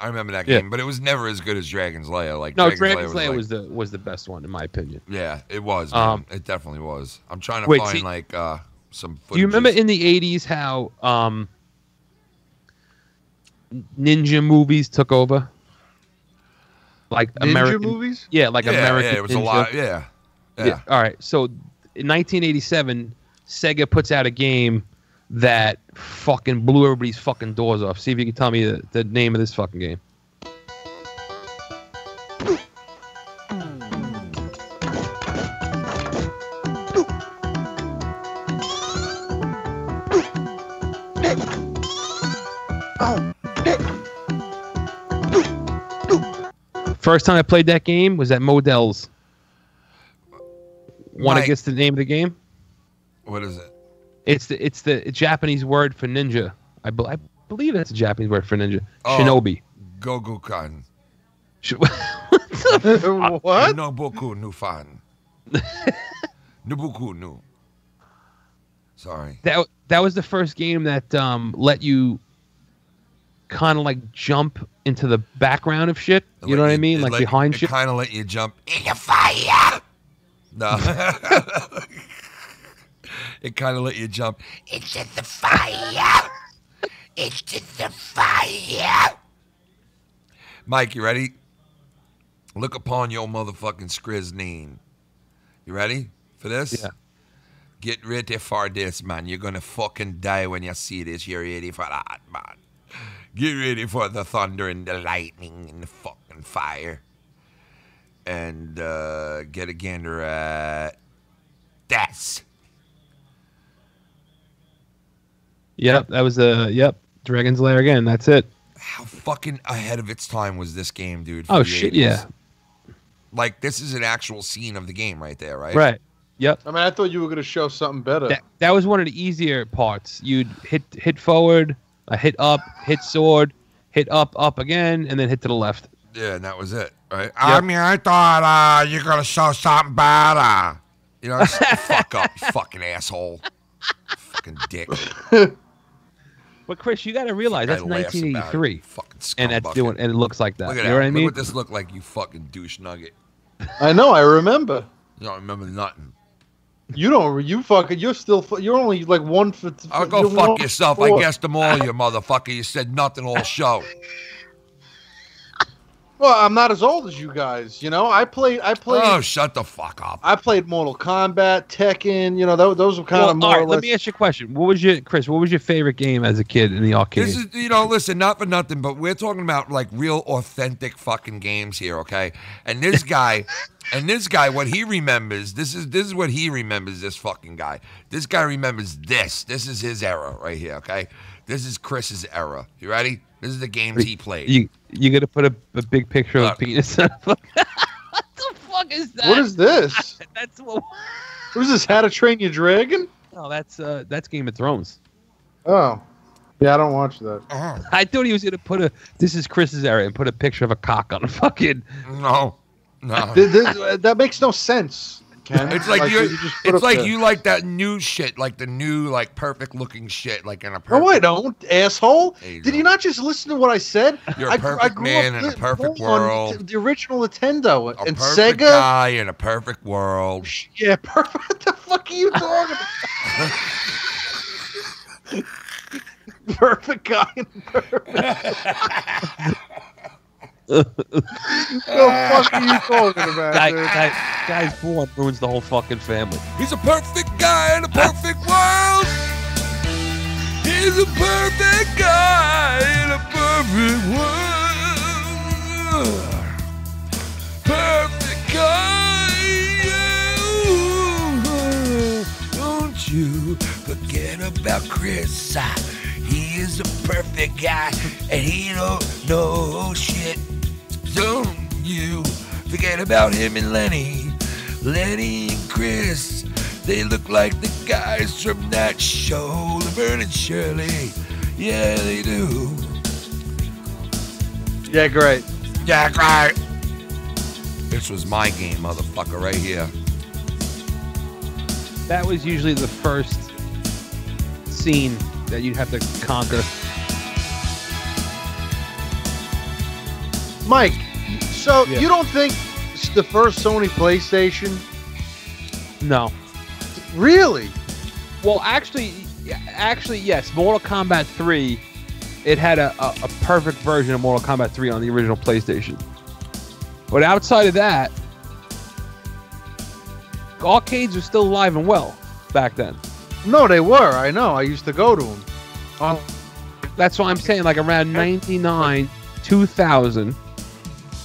game, but it was never as good as Dragon's Lair. Like no, Dragon's Lair was the best one in my opinion. Yeah, it was. Man. It definitely was. I'm trying to find some footage. Do you remember in the 80s how ninja movies took over? Like ninja American movies? Yeah, like American. Yeah, it was ninja. a lot. Yeah. All right. So in 1987, Sega puts out a game that fucking blew everybody's fucking doors off. See if you can tell me the name of this fucking game. First time I played that game was at Modell's. Want to guess the name of the game? What is it? It's the Japanese word for ninja. I believe it's a Japanese word for ninja. Shinobi. Gogukan. What? Noboku no fan. Noboku no. Sorry. That was the first game that let you kind of like jump into the background of shit. You know what I mean? Like behind shit. Kind of let you jump in the fire. No. It kind of let you jump into the fire. Into the fire. Mike, you ready? Look upon your motherfucking skriz name. You ready for this? Yeah. Get ready for this, man. You're gonna fucking die when you see this. You're ready for that, man. Get ready for the thunder and the lightning and the fucking fire. And get a gander at this. Yep, that was Dragon's Lair again. That's it. How fucking ahead of its time was this game, dude? Oh shit, 80s? Yeah. Like this is an actual scene of the game right there, right? Right. Yep. I mean, I thought you were gonna show something better. That was one of the easier parts. You'd hit forward, hit up, hit sword, hit up again, and then hit to the left. Yeah, and that was it, right? Yep. I mean, I thought you're gonna show something better. You know, fuck up, you fucking asshole, fucking dick. But Chris, you got to realize that's 1983, fucking and that's doing, and it looks like that. Look at you know what I mean? Look what this looked like, you fucking douche nugget. I know, I remember. You don't remember nothing. You don't. You fucking. You're only like one for. I'll go fuck yourself. I guessed them all, you motherfucker. You said nothing all show. Well, I'm not as old as you guys. You know, I played. Oh, shut the fuck up. I played Mortal Kombat, Tekken. You know, those were kind of more. All right, or less. let me ask you a question. Chris? What was your favorite game as a kid in the arcade? This is, listen, not for nothing, but we're talking about like real authentic fucking games here, okay? And this guy, what he remembers, this is what he remembers. This fucking guy. This guy remembers this. This is his era right here, okay? This is Chris's era. You ready? This is the games he played. You got to put a big picture of a penis. What the fuck is that? What is this? That's what. What is this? How to Train Your Dragon? No, that's Game of Thrones. Oh, yeah, I don't watch that. I thought he was gonna put this is Chris's area and put a picture of a cock on a fucking. No. That makes no sense. Ken. It's like you like that new shit, like the new like perfect looking shit, like in a perfect. No, I don't, asshole. Did go. you not just listen to what I said? You're a perfect man in a perfect world. The original Nintendo A and perfect Sega. guy in a perfect world. Yeah, perfect. What the fuck are you talking about? Perfect guy in perfect. fuck are you talking about, dude? Guy's born ruins the whole fucking family. He's a perfect guy in a perfect world. He's a perfect guy in a perfect world. Perfect guy. Don't you forget about Chris. He is a perfect guy, and he don't know shit. Don't you forget about him and Lenny. Lenny and Chris, they look like the guys from that show, Laverne and Shirley. Yeah, they do. Yeah, great. Yeah, great. This was my game, motherfucker, right here. That was usually the first scene that you'd have to conquer. Mike, so you don't think it's the first Sony PlayStation? No. Really? Well, actually, yes. Mortal Kombat 3, it had a perfect version of Mortal Kombat 3 on the original PlayStation. But outside of that, arcades were still alive and well back then. No, they were. I know. I used to go to them. That's why I'm saying, like, around 99, 2000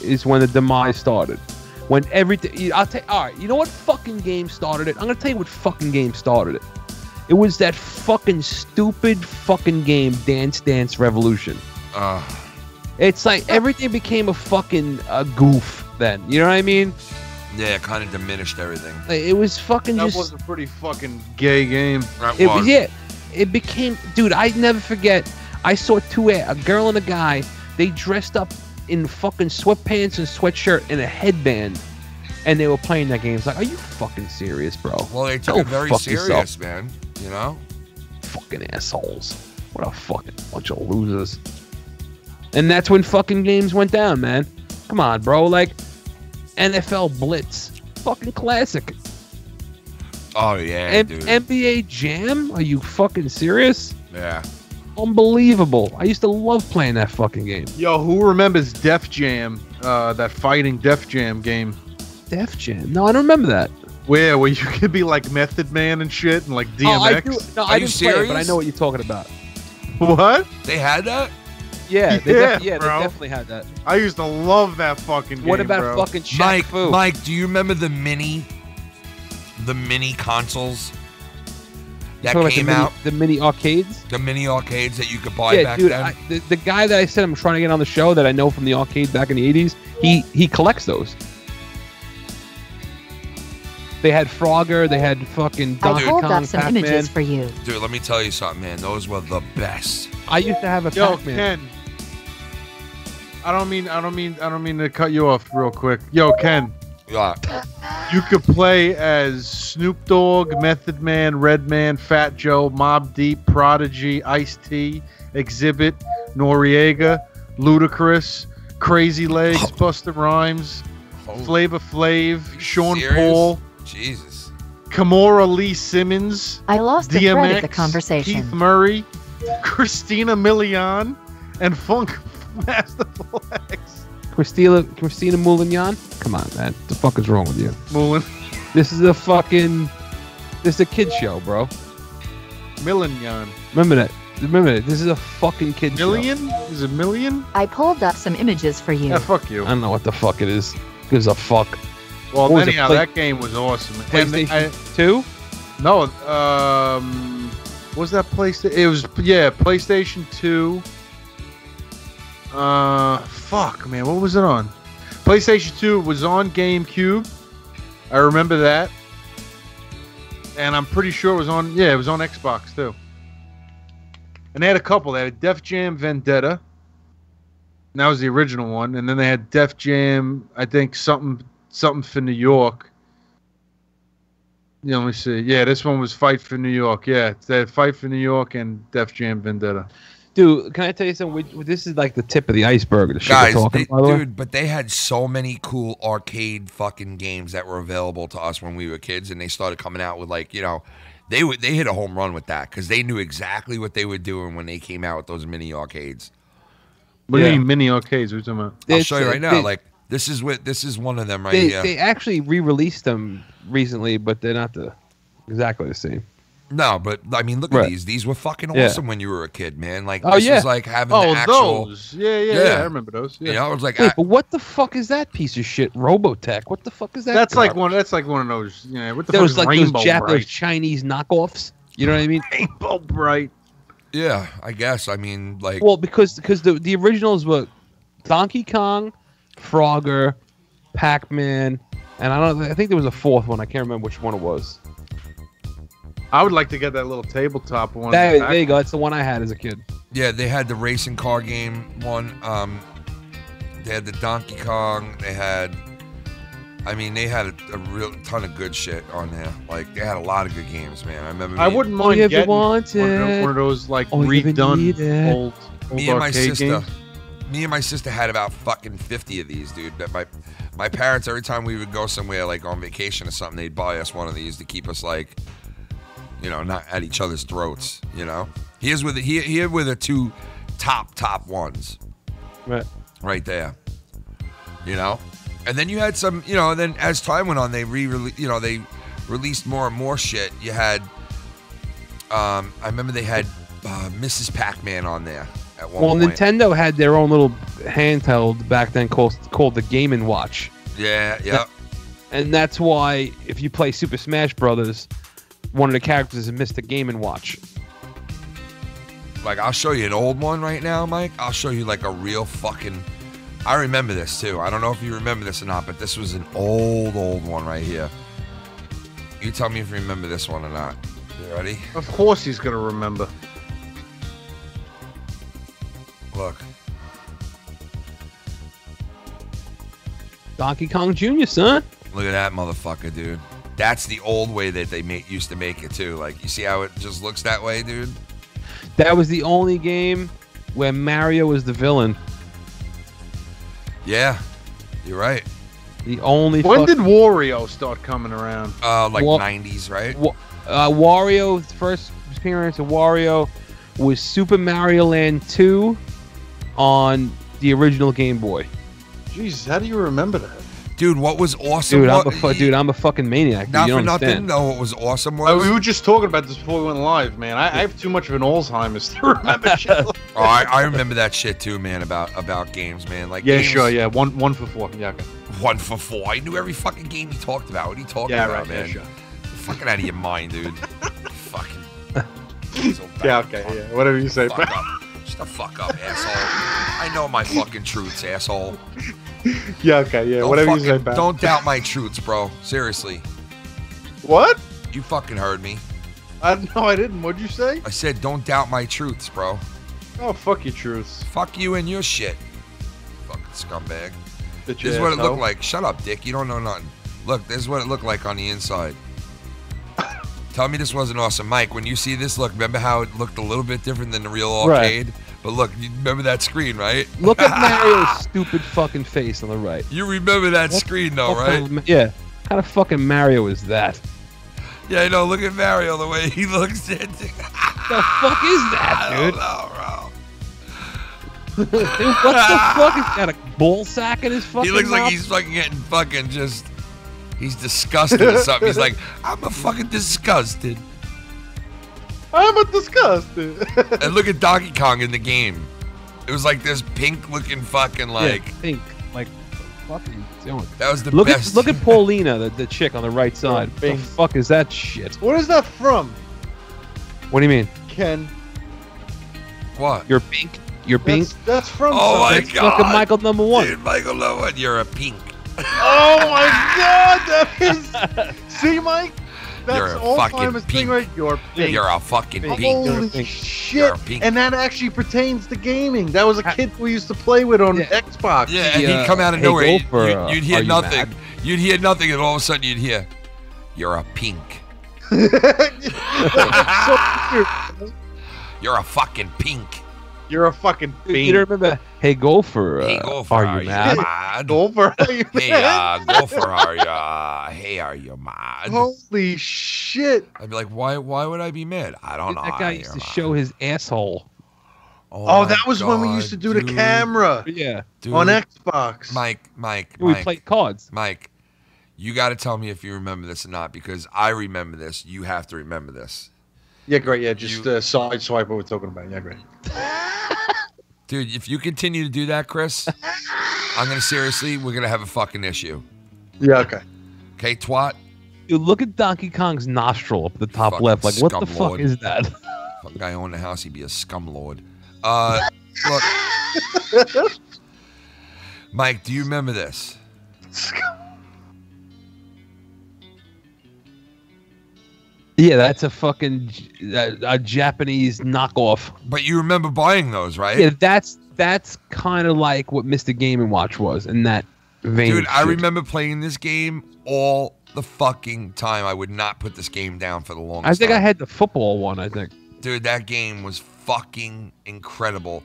is when the demise started. When everything... All right, you know what fucking game started it? I'm going to tell you what fucking game started it. It was that fucking stupid fucking game, Dance Dance Revolution. It's like everything became a fucking goof then. You know what I mean? Yeah, it kind of diminished everything. It was fucking That just... was a pretty fucking gay game. It was, yeah. It became... Dude, I never forget. I saw a girl and a guy. They dressed up in fucking sweatpants and sweatshirt and a headband. And they were playing that game. It's like, are you fucking serious, bro? Well, they took it very serious, man. You know? Fucking assholes. What a fucking bunch of losers. And that's when fucking games went down, man. Come on, bro. Like, NFL Blitz. Fucking classic. Oh, yeah, dude. NBA Jam? Are you fucking serious? Yeah. Unbelievable. I used to love playing that fucking game. Yo, who remembers Def Jam? That fighting Def Jam game. Def Jam? No, I don't remember that. Where you could be like Method Man and shit and like DMX? I didn't play it, but I know what you're talking about. What? They had that? Yeah, they bro. definitely had that. I used to love that fucking game, What about bro. fucking Shaq Fu? Mike, do you remember the mini consoles that came out? The mini arcades? The mini arcades that you could buy back dude, then? The guy that I said I'm trying to get on the show that I know from the arcade back in the 80s, he collects those. They had Frogger, they had fucking Donkey Kong, I pulled up some Pac-Man. images for you. Dude, let me tell you something, man. Those were the best. I used to have a Yo, Pac-Man. Ken. I don't mean to cut you off real quick. Yo, Ken. Yeah. You could play as Snoop Dogg, Method Man, Redman, Fat Joe, Mobb Deep, Prodigy, Ice-T, Exhibit, Noriega, Ludacris, Crazy Legs, Busta Rhymes, Flavor Flav, Sean serious? Paul, Jesus. Kimora Lee Simmons, I lost the thread of the DMX, conversation. Keith Murray, Christina Milian, and Funk Master Flex. Christina Moulignan? Come on, man. What the fuck is wrong with you? Mullen. This is a kid show, bro. Millignan. Remember that. This is a fucking kid Million? show. Is it million? I pulled up some images for you. Yeah, fuck you. I don't know what the fuck it is. Gives a fuck. Well, What was it, anyhow, that game was awesome. PlayStation 2? No, was that PlayStation? It was, PlayStation 2. Fuck, man, what was it on? PlayStation 2 was on GameCube. I remember that. And I'm pretty sure it was on, it was on Xbox too. And they had a couple. They had Def Jam Vendetta. And that was the original one. And then they had Def Jam, I think something for New York. Yeah, let me see. Yeah, this one was Fight for New York. Yeah, they had Fight for New York and Def Jam Vendetta. Dude, can I tell you something? This is like the tip of the iceberg of the shit Guys, we're talking about. dude, but they had so many cool arcade fucking games that were available to us when we were kids, and they started coming out with, like, you know, they hit a home run with that because they knew exactly what they were doing when they came out with those mini arcades. What do Yeah. you mean mini arcades? What are you talking about? I'll It's, show you right now. they- Like this is one of them right They, here. they actually re-released them recently, but they're not exactly the same. No, but I mean, look at Right. these. These were fucking Yeah. awesome when you were a kid, man. Like Oh, this yeah. was like having Oh, the actual. those. Yeah, I remember those. Yeah. You know, it was like Wait, but what the fuck is that piece of shit? Robotech. What the fuck is that? That's like garbage? one. That's like one of those. What the Those fuck is like those Rainbow those Bright? Chinese knockoffs. You know what I mean? Rainbow Bright. yeah, I guess. I mean, like Well, because the originals were Donkey Kong, Frogger, Pac-Man, and I think there was a fourth one. I can't remember which one it was. I would like to get that little tabletop one. There you go. That's the one I had as a kid. yeah, they had the racing car game one. They had the Donkey Kong. They had. I mean, they had a real ton of good shit on there. Like they had a lot of good games, man. I remember. I wouldn't All you mind ever getting one wanted. of those like All you ever redone needed. old me and my arcade sister. games. Me and my sister had about fucking 50 of these, dude. That my parents, every time we would go somewhere like on vacation or something, they'd buy us one of these to keep us like, you know, not at each other's throats. You know, here were the two top ones Right. there. You know, and then you had some, you know. And then as time went on, they released more and more shit. You had, I remember they had Mrs. Pac-Man on there at one Well, point. Nintendo had their own little handheld back then called the Game & Watch. Yeah. And that's why if you play Super Smash Brothers, one of the characters is Mr. Game & Watch. Like, I'll show you an old one right now, Mike. I'll show you, like, a real fucking... I remember this, too. I don't know if you remember this or not, but this was an old one right here. You tell me if you remember this one or not. You ready? Of course he's gonna remember. Look. Donkey Kong Jr., son. Look at that motherfucker, dude. That's the old way that they used to make it, too. Like, you see how it just looks that way, dude? That was the only game where Mario was the villain. Yeah. You're right. The only When did Wario start coming around? Like Wa- 90s, right? Wario's first appearance of Wario was Super Mario Land 2 on the original Game Boy. Jesus, how do you remember that? Dude, what was awesome... Dude, I'm a fucking maniac. Dude. Not You for don't nothing, understand. though, what was awesome was... We were just talking about this before we went live, man. I have too much of an Alzheimer's to remember shit. Oh, I remember that shit too, man. About games, man. Like Yeah, games, sure, yeah. One for four. Yeah, okay. 1 for 4. I knew every fucking game he talked about. What are you talking Yeah, about, right, yeah, man? sure. You're fucking out of your mind, dude. Fucking. So Yeah, okay, yeah. Whatever you say. Fuck up. Just a fuck up, asshole. I know my fucking truths, asshole. Yeah, okay, yeah. Don't Whatever you fucking- say, Pat. Don't doubt my truths, bro. Seriously. What? You fucking heard me. No, I didn't. What'd you say? I said don't doubt my truths, bro. Oh, fuck your truths. Fuck you and your shit. Fucking scumbag. Bitch This is what it asshole. looked like. Shut up, Dick. You don't know nothing. Look, this is what it looked like on the inside. Tell me this wasn't awesome. Mike, when you see this, look, remember how it looked a little bit different than the real arcade? But look, you remember that screen, right? Look at Mario's stupid fucking face on the right. You remember that screen, though, What right? kind of yeah. What kind of fucking Mario is that? Yeah, I know. Look at Mario, the way he looks. The fuck is that, I dude? don't know, bro. Dude, what the fuck? He's got a ball sack in his fucking He looks like mouth? he's fucking getting fucking just... He's disgusted or something. He's like, I'm a fucking disgusted. I'm a disgusted. And look at Donkey Kong in the game. It was like this pink-looking fucking like... Yeah, pink. Like, what the fuck are you doing? That was the Look best. at look at Paulina, the chick on the right side. What the Pink. fuck is that shit? What is that from, What do you mean? Ken? What? You're pink? You're pink? That's from Oh my something. That's God. fucking Michael number one. Dude, Michael Lowen, you're a pink. Oh my god, that is... See, Mike? That's You're a Alzheimer's fucking thing, pink. right? You're pink. You're a fucking Pink. pink. You're a Holy pink. shit. You're a pink. And that actually pertains to gaming. That was a kid we used to play with on Yeah. Xbox. Yeah, and Yeah. he'd come out of Hey, nowhere. Gopher, You'd are hear you nothing. mad? You'd hear nothing, and all of a sudden you'd hear, "You're a pink. So weird. You're a fucking pink. You're a fucking You fiend. don't remember? Hey, Gopher. Hey, Gopher, are you mad? mad? Over. Hey, Gopher, are you? Hey, are you mad? Holy shit. I'd be like, why would I be mad? I don't know. That guy used to show his asshole. Oh, that was when we used to do the camera. Yeah. Dude. On Xbox. Mike. We played cards. Mike, you got to tell me if you remember this or not, because I remember this. You have to remember this. Yeah, great. Yeah, just side swipe what we're talking about. Yeah, great. Dude, if you continue to do that, Chris, I'm going to seriously, we're going to have a fucking issue. Yeah, okay. Okay, twat? Dude, look at Donkey Kong's nostril up at the top Fucking left. Like, what the fuck scumlord. is that? Fucking guy owned the house, he'd be a scumlord. Look. Mike, do you remember this? Yeah, that's a fucking a Japanese knockoff. But you remember buying those, right? Yeah, that's kind of like what Mr. Game & Watch was in that vein. Dude, I remember playing this game all the fucking time. I would not put this game down for the longest I think time. I had the football one, I think. Dude, that game was fucking incredible.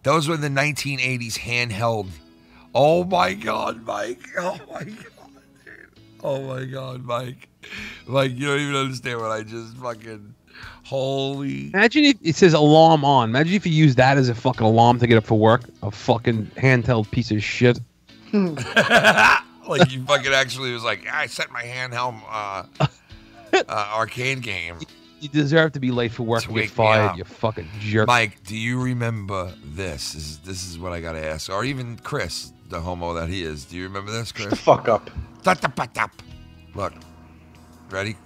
Those were the 1980s handheld. Oh my God, Mike. Oh my God, dude. Oh my God, Mike. Like, you don't even understand what I just fucking... Holy... Imagine if it says alarm on. Imagine if you use that as a fucking alarm to get up for work. A fucking handheld piece of shit. Like, you fucking actually was like, I set my handheld arcade game. You deserve to be late for work To and wake get me fired, up. you fucking jerk. Mike, do you remember this? This is what I gotta ask. Or even Chris, the homo that he is. Do you remember this, Chris? Shut the fuck up. Look. Ready?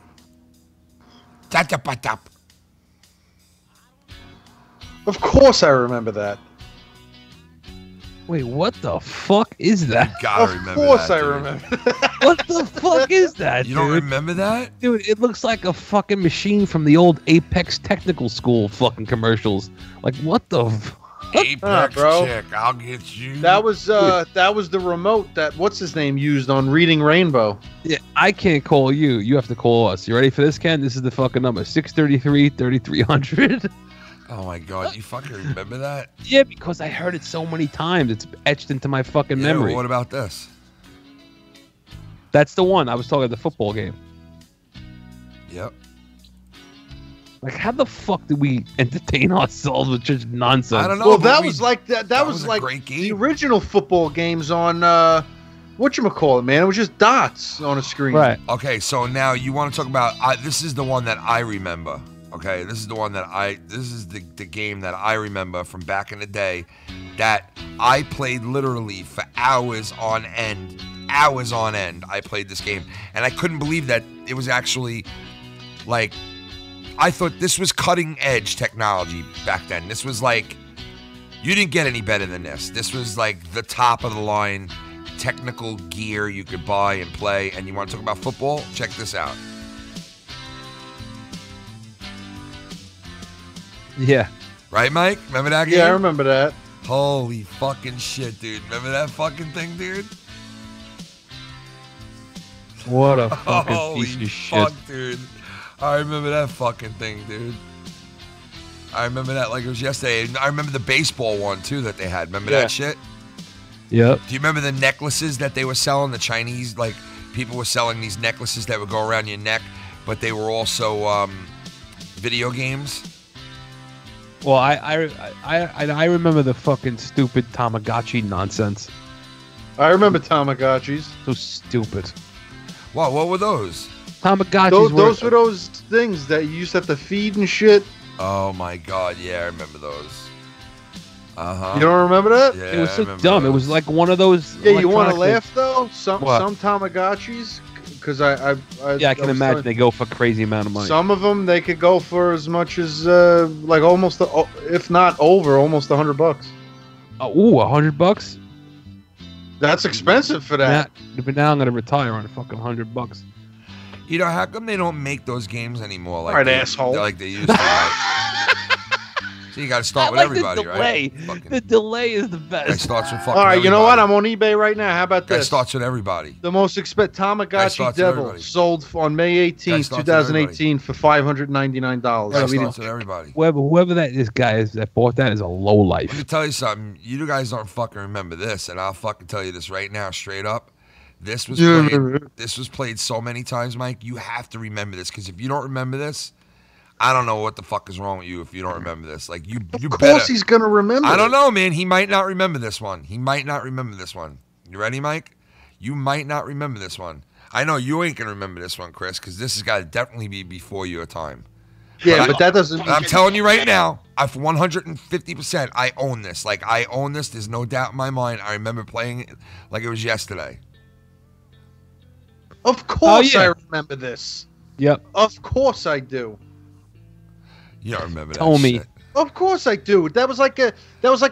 Of course I remember that. Wait, what the fuck is that? Gotta Of remember course that, I dude. remember that. What the fuck is that, You dude? don't remember that? Dude, it looks like a fucking machine from the old Apex Technical School fucking commercials. Like, what the... Apex bro. chick, I'll get you. That was the remote that what's his name used on Reading Rainbow. Yeah, I can't call you. You have to call us. You ready for this, Ken? This is the fucking number. 633-3300. Oh my God, you fucking remember that? Yeah, because I heard it so many times. It's etched into my fucking Yeah, memory. well, what about this? That's the one. I was talking about the football game. Yep. Like, how the fuck did we entertain ourselves with just nonsense? I don't know. Well, but that we- was like that was a like great the game. original football games on whatchamacallit, man. It was just dots on a screen. Right. Okay, so now you want to talk about this is the one that I remember. Okay, this is the one that this is the game that I remember from back in the day that I played literally for hours on end. Hours on end, I played this game. And I couldn't believe that it was actually, like, I thought this was cutting edge technology back then. This was like, you didn't get any better than this. This was like the top of the line technical gear you could buy and play. And you want to talk about football? Check this out. Yeah. Right, Mike? Remember that game? Yeah, I remember that. Holy fucking shit, dude. Remember that fucking thing, dude? What a fucking Holy piece of shit. fuck, dude. I remember that fucking thing, dude. I remember that like it was yesterday. And I remember the baseball one, too, that they had. Remember that shit? Yep. Do you remember the necklaces that they were selling? The Chinese, like, people were selling these necklaces that would go around your neck, but they were also video games. Well, I remember the fucking stupid Tamagotchi nonsense. I remember Tamagotchis. So stupid. Wow, what were those? Tamagotchis Those were those things that you used to have to feed and shit. Oh, my God. Yeah, I remember those. Uh-huh. You don't remember that? Yeah, It was I so remember dumb. It those. was like one of those. Yeah, you want to electronic laugh though? Some What? Tamagotchis, because things. Yeah, I can was imagine telling- they go for a crazy amount of money. Some of them they could go for as much as like almost, if not over, almost $100. Ooh, $100? That's expensive for that. But now I'm gonna retire on fucking $100. You know, how come they don't make those games anymore? Like All right, they, asshole. Like they used to. Right? So you got to start with everybody, the right? delay. Fucking, The delay is the guy best. starts with fucking All right, you know what? everybody. I'm on eBay right now. How about Guy this? starts with everybody. The most expensive Guy Tamagotchi starts with Devil everybody. sold on May Guy 18th, starts with 2018 for $599. Guy I mean, starts with everybody. Whoever this guy is that bought that is a low Let me life. tell you something. You guys don't fucking remember this, and I'll fucking tell you this right now, straight up. This was played. This was played so many times, Mike. You have to remember this because if you don't remember this, I don't know what the fuck is wrong with you if you don't remember this. Like you Of course better. he's gonna remember. I don't it. know, man. He might not remember this one. He might not remember this one. You ready, Mike? You might not remember this one. I know you ain't gonna remember this one, Chris, because this has got to definitely be before your time. Yeah, but that doesn't. I'm telling you right now, I've 150%. I own this. Like I own this. There's no doubt in my mind. I remember playing it like it was yesterday. Of course, yeah. I remember this. Yep. Of course, I do. You don't remember that Told me. shit. Of course, I do. That was like a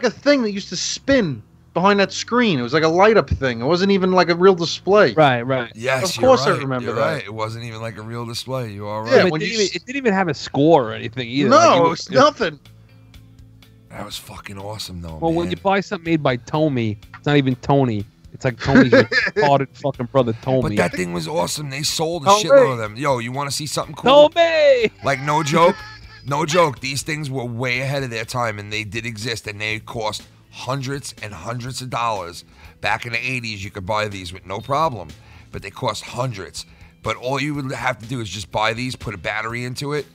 thing that used to spin behind that screen. It was like a light up thing. It wasn't even like a real display. Right. Yes, Of course I you're right. remember You're that. right. It wasn't even like a real display. You are right. Yeah, But when it didn't even have a score or anything either. No, Like, it was nothing. That was fucking awesome, though. Well, man. when you buy something made by Tommy, it's not even Tony. It's like Tony's retarded fucking brother But Tommy. that thing was awesome. They sold a Oh, shitload wait. of them. Yo, you want to see something cool? Tommy! Like, no joke. No joke. These things were way ahead of their time, and they did exist, and they cost hundreds and hundreds of dollars. Back in the 80s, you could buy these with no problem, but they cost hundreds. But all you would have to do is just buy these, put a battery into it,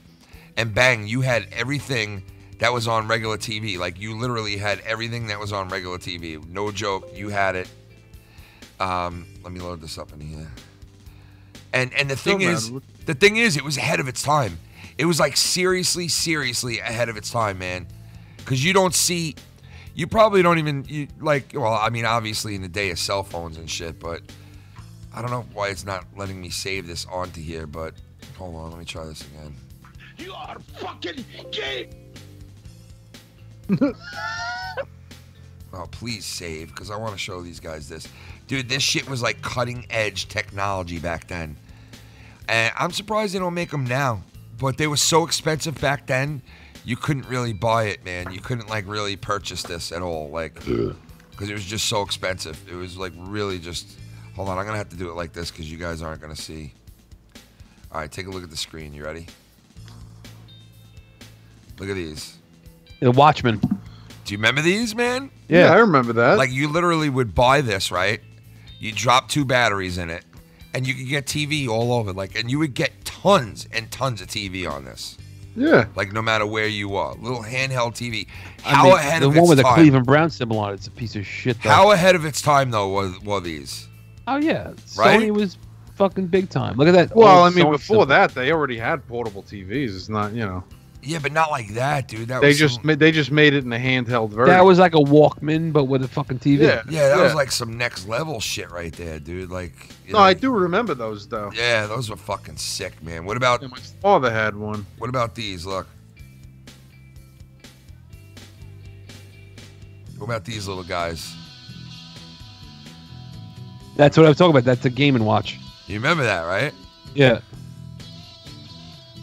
and bang, you had everything that was on regular TV. Like, you literally had everything that was on regular TV. No joke. You had it. Let me load this up in here. And the thing is, it was ahead of its time. It was like seriously ahead of its time, man. Because you probably don't even, well, I mean, obviously in the day of cell phones and shit, but I don't know why it's not letting me save this onto here, but hold on, let me try this again. You are fucking gay. Oh, please save, because I want to show these guys this. Dude, this shit was like cutting edge technology back then. And I'm surprised they don't make them now. But they were so expensive back then, you couldn't really buy it, man. You couldn't like really purchase this at all. Like, because it was just so expensive. It was like really just, hold on, I'm going to have to do it like this because you guys aren't going to see. All right, take a look at the screen. You ready? Look at these. The Watchmen. Do you remember these, man? Yeah, I remember that. Like, you literally would buy this, right? You drop 2 batteries in it, and you could get TV all over. Like, and you would get tons and tons of TV on this. Yeah. Like, no matter where you are. Little handheld TV. I mean, Ahead the of one its with the time? Cleveland Brown symbol on it's a piece of shit, though. How ahead of its time, though, were these? Oh, yeah. Right? Sony was fucking big time. Look at that. Well, I old mean, Sony before symbol. that, they already had portable TVs. It's not, Yeah, but not like that, dude. That they was just some, they just made it in a handheld version. That was like a Walkman, but with a fucking TV. yeah, that was like some next level shit right there, dude. Like, No, I do remember those though. Yeah, those were fucking sick, man. What about Yeah, my father had one. what about these? Look. What about these little guys? That's what I was talking about. That's a Game & Watch. You remember that, right? Yeah.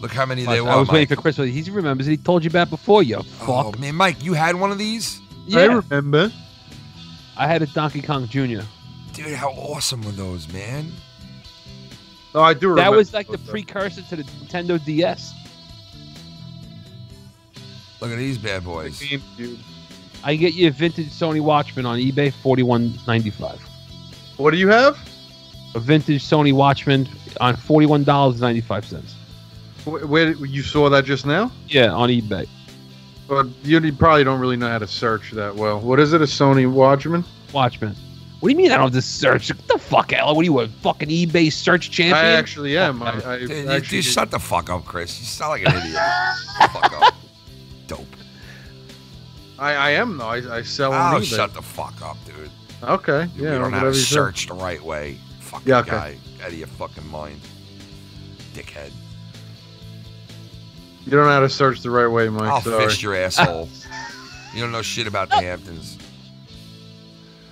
Look how many I there were. was waiting Mike. for Chris. He remembers it. He told you about before, you fuck. Oh man, Mike, you had one of these? I Yeah. remember. I had a Donkey Kong Jr. Dude, how awesome were those, man? No, I do remember. That was like the those, though. precursor to the Nintendo DS. Look at these bad boys. GameCube. I can get you a vintage Sony Watchman on eBay, $41.95. What do you have? A vintage Sony Watchman on $41.95. Where you saw that just now? Yeah, on eBay. But you probably don't really know how to search that well. What is it? A Sony Watchman? Watchman. What do you mean I don't have to search? What the fuck, Ella? What are you, a fucking eBay search champion? I actually am. I Dude, actually you shut the fuck up, Chris. You sound like an idiot. Fuck up. Dope. I am though. I sell on Oh, eBay. shut the fuck up, dude. Okay. You Yeah. don't know how whatever to you say. search the right way. Fucking Yeah, okay. guy. Out of your fucking mind. Dickhead. You don't know how to search the right way, Mike. I'll Sorry. fist your asshole. You don't know shit about the Hamptons.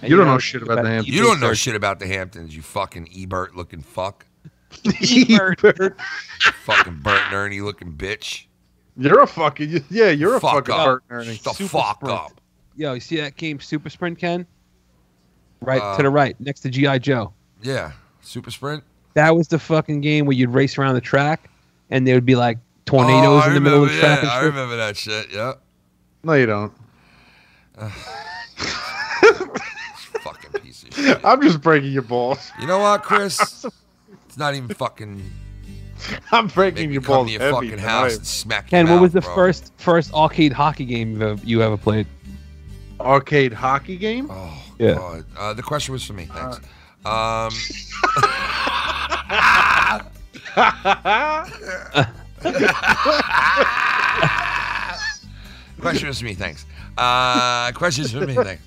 And You don't know shit about the eBay Hamptons. You don't know search. shit about the Hamptons, you fucking Ebert looking fuck. Ebert. Fucking Bert and Ernie looking bitch. You're a fucking You're a Fuck fucking up. Bert Ernie. Shut the Super fuck Sprint. up. Yo, you see that game Super Sprint, Ken? Right Uh, to the right, next to G.I. Joe. Yeah. Super Sprint? That was the fucking game where you'd race around the track, and there would be like tornadoes I in the middle of remember- the track. yeah, and I shit. remember that shit, yeah. No, you don't. Fucking piece of shit. I'm just breaking your balls. You know what, Chris? It's not even fucking I'm breaking Maybe your come balls to your heavy fucking house tonight. and smack Ken, your what was the mouth, bro. first arcade hockey game you ever played? Arcade hockey game? Oh, Yeah. God. The question was for me. Thanks. Question was for me. Thanks. Questions for me. Thanks.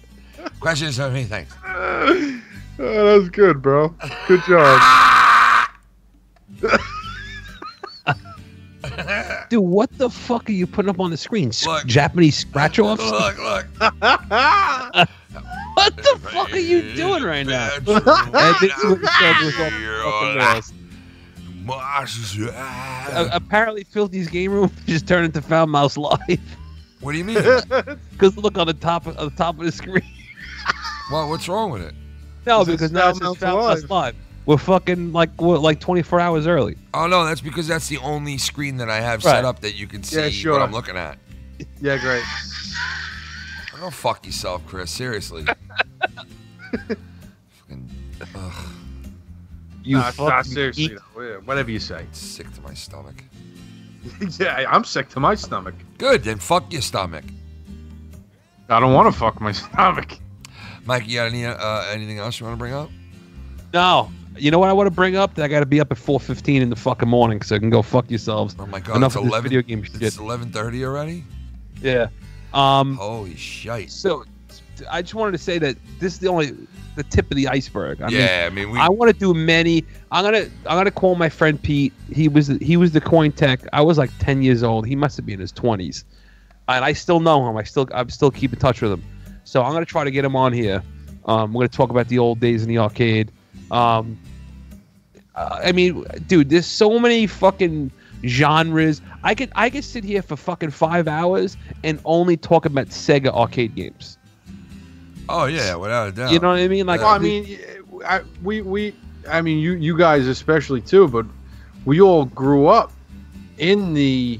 Questions for me. Thanks. Oh, that was good, bro. Good job. Dude, what the fuck are you putting up on the screen? Look. Japanese scratch offs? Look. What the fuck are you doing right now? And this is what he said was off the fucking rails. Apparently, Filthy's game room just turned into Foul Mouse Live. What do you mean? Because look on the top of the screen. Well, what's wrong with it? No, This because is now it's Foul just Mouse Foul Mouse Live. Live. We're fucking like 24 hours early. Oh no, that's because that's the only screen that I have set up that you can see Yeah, sure. what I'm looking at. Yeah, great. Go fuck yourself, Chris. Seriously. Fucking, ugh, You Nah, fucking seriously, geek. though. Yeah, whatever you say. sick to my stomach. Yeah, I'm sick to my stomach. Good, then fuck your stomach. I don't want to fuck my stomach. Mike, you got anything else you want to bring up? No. You know what I want to bring up? That I got to be up at 4:15 in the fucking morning, so I can go fuck yourselves. Oh my god, Enough it's of this 11. video game shit. It's 11:30 already. Yeah. Holy shit. So I just wanted to say that this is the tip of the iceberg. I mean, we. I want to do many. I'm gonna call my friend Pete. He was the coin tech. I was like 10 years old. He must have been in his 20s, and I still know him. I'm still keep in touch with him. So I'm gonna try to get him on here. We're gonna talk about the old days in the arcade. I mean, dude, there's so many fucking genres. I could sit here for fucking 5 hours and only talk about Sega arcade games. Oh yeah, without a doubt. You know what I mean? Like, Well, I mean, you guys especially too, but we all grew up in the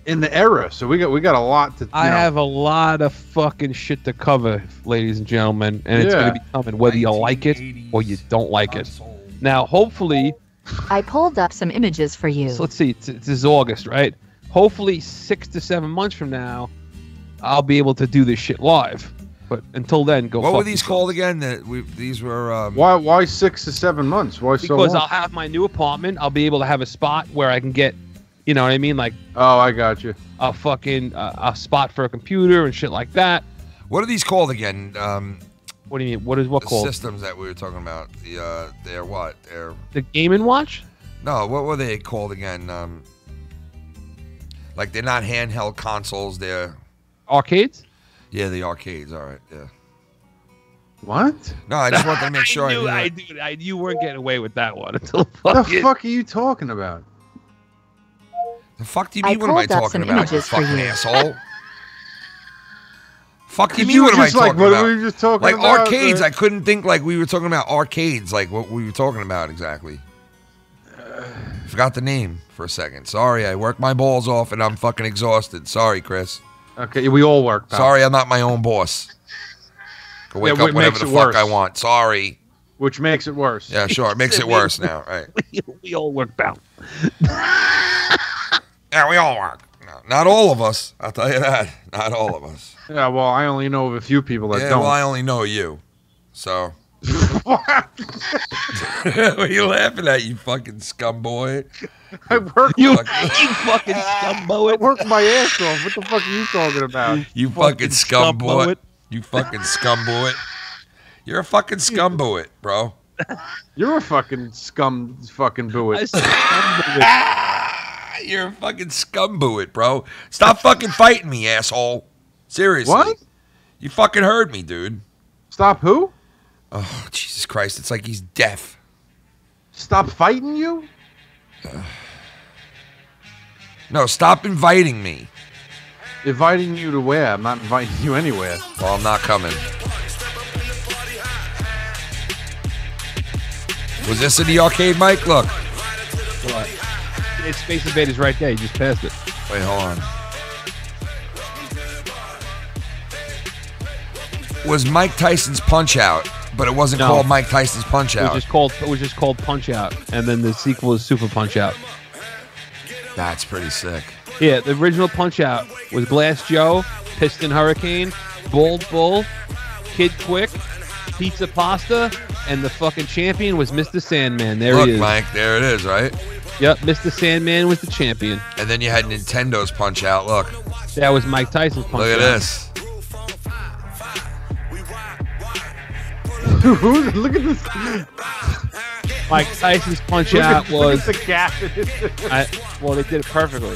era, so we got a lot to. I have a lot of fucking shit to cover, ladies and gentlemen, and it's Yeah. gonna be coming whether you like it or you don't like it. Now, hopefully, I pulled up some images for you. so let's see, this is August, right? Hopefully, 6 to 7 months from now, I'll be able to do this shit live. But until then, go. What fuck were these yourself. called again? These were. Why 6 to 7 months? Why so Because long? I'll have my new apartment. I'll be able to have a spot where I can get, you know what I mean, like Oh, I got you. a fucking a spot for a computer and shit like that. What are these called again? What do you mean? What is what The called? systems that we were talking about. They're what? They're The Game and Watch? no. What were they called again? Like they're not handheld consoles. They're Arcades? the arcades. All right. Yeah. What? No, I just wanted to make sure. I knew you weren't getting away with that one until The fucking. fuck are you talking about? The fuck do you I mean? What am I pulled up talking some about? You images for fucking you. asshole. Fuck do you You mean? were What am I just like, talking what about? were we just talking Like about? arcades, I couldn't think like we were talking about arcades, like what we were talking about exactly. Forgot the name for a second. Sorry, I worked my balls off and I'm fucking exhausted. Sorry, Chris. Okay, we all work. Pal. Sorry, I'm not my own boss. Can wake Yeah, up what whenever makes the it fuck worse? I want. Sorry. Which makes it worse. Yeah, sure. It makes it worse now. Right. we all work out. Yeah, we all work. No, not all of us. I'll tell you that. Not all of us. Yeah, well, I only know of a few people that Yeah, don't. well, I only know you. So. What are you laughing at, you fucking scum boy? I work. You Fuck. fucking scumbo I it. work my ass off. What the fuck are you talking about? You fucking scum boy. scumbo-it. You fucking scum boy. You're a fucking scum boy, bro. You're a fucking scum fucking I buoy. said scumbo it. You're a fucking scum boy, bro. Stop fucking fighting me, asshole. Seriously. What? You fucking heard me, dude. Stop who? Oh, Jesus Christ. It's like he's deaf. Stop fighting you? No, stop inviting me. Inviting you to where? I'm not inviting you anywhere. Well, I'm not coming. Was this in the arcade, Mike? Look. What? It's Space Invaders right there. You just passed it. Wait, hold on. Was Mike Tyson's Punch Out, but it wasn't No. called Mike Tyson's Punch It was Out. just called Punch Out, and then the sequel is Super Punch Out. That's pretty sick. Yeah, the original Punch-Out was Glass Joe, Piston Hurricane, Bald Bull, Kid Quick, Pizza Pasta, and the fucking champion was Mr. Sandman. There Look, he is. Mike, there it is, right? Yep, Mr. Sandman was the champion. And then you had Nintendo's Punch-Out. Look. That was Mike Tyson's Punch-Out. Look at this. Look at this. Mike Tyson's Punch-Out was... Look at the gap in his... well, they did it perfectly.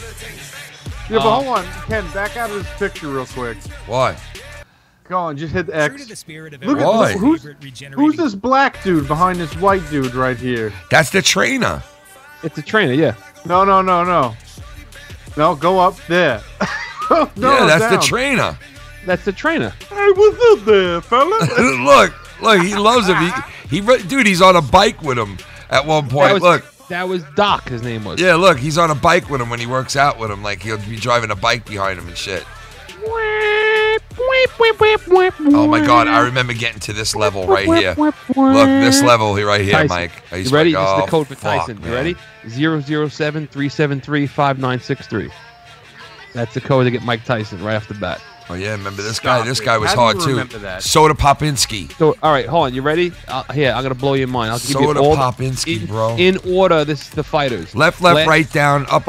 Yeah, but hold on. Ken, back out of this picture real quick. Why? Go on, just hit X. True to the spirit of Look every Why? who's regenerating- this black dude behind this white dude right here? That's the trainer. It's a trainer, yeah. No. No, go up there. No, yeah, that's down. the trainer. That's the trainer. Hey, what's up there, fella? Look, he loves him. Dude, he's on a bike with him at one point. That was Doc, his name was. Yeah, look, he's on a bike with him when he works out with him. Like, he'll be driving a bike behind him and shit. Oh my God, I remember getting to this level right here. Look, this level right here, Tyson, Mike. you ready? This is the Oh, code for fuck, Tyson. You man. ready? 007-373-5963. That's the code to get Mike Tyson right off the bat. Oh yeah, remember this Stop guy? This it. guy was How do hard you too. remember that? Soda Popinski. So, all right, hold on. You ready? Here, I'm gonna blow your mind. I'll give you Soda all Popinski, bro. in order. This is the fighters. Left, right, down, up.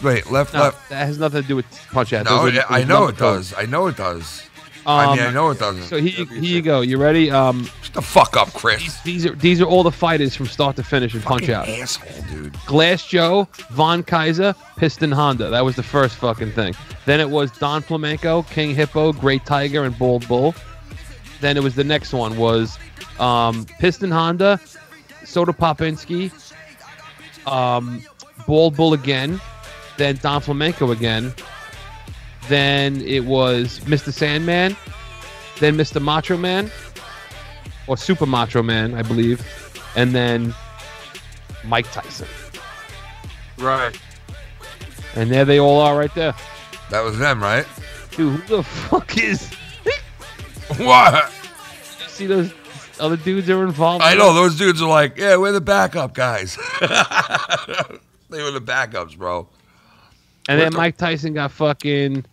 Wait, left, No, left. that has nothing to do with Punch-Out. No, Those are- yeah, I those know number it codes. does. I know it does. I know it doesn't. So here you go. You ready? Shut the fuck up, Chris. These are all the fighters from start to finish in Punch-Out. Asshole, dude. Glass Joe, Von Kaiser, Piston Honda. That was the first fucking thing. Then it was Don Flamenco, King Hippo, Great Tiger, and Bald Bull. Then it was the next one was Piston Honda, Soda Popinski, Bald Bull again, then Don Flamenco again. Then it was Mr. Sandman, then Mr. Macho Man, or Super Macho Man, I believe, and then Mike Tyson. Right. And there they all are right there. That was them, right? Dude, who the fuck is... What? You see those other dudes that are involved? I know those dudes are like, yeah, we're the backup guys. They were the backups, bro. And then Mike Tyson got fucking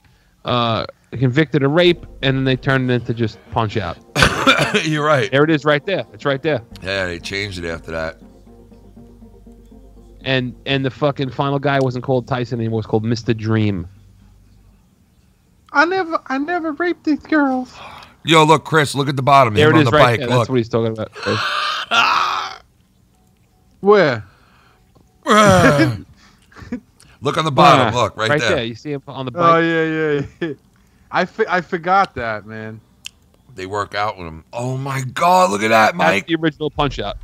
convicted of rape, and then they turned it into just Punch-Out. You're right. There it is right there. It's right there. Yeah, they changed it after that. And the fucking final guy wasn't called Tyson anymore. It was called Mr. Dream. I never raped these girls. Yo, look, Chris, look at the bottom. There Him it on is the right bike. there. Look. That's what he's talking about. Where? Look on the bottom. Look, right there. You see him on the Oh bike? yeah. I forgot that, man. They work out with him. Oh my God, look at that, That's Mike. the original Punch-Out.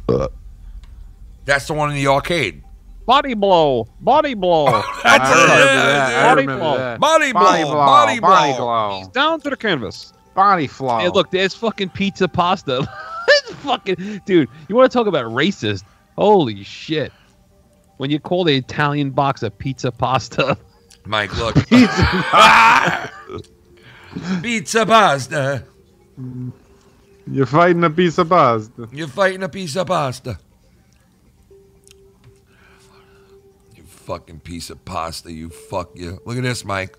That's the one in the arcade. Body blow. Body blow. That's I remember it. that. I Body remember blow. that. Body blow. Body blow. Body blow. Body blow. Down to the canvas. Body flow. Hey, look, there's fucking pizza pasta. It's fucking dude. You want to talk about racist? Holy shit! When you call the Italian box a pizza pasta, Mike, look. Pizza pasta. You're fighting a piece of pasta. You're fighting a piece of pasta. You fucking piece of pasta. You fuck you. Look at this, Mike.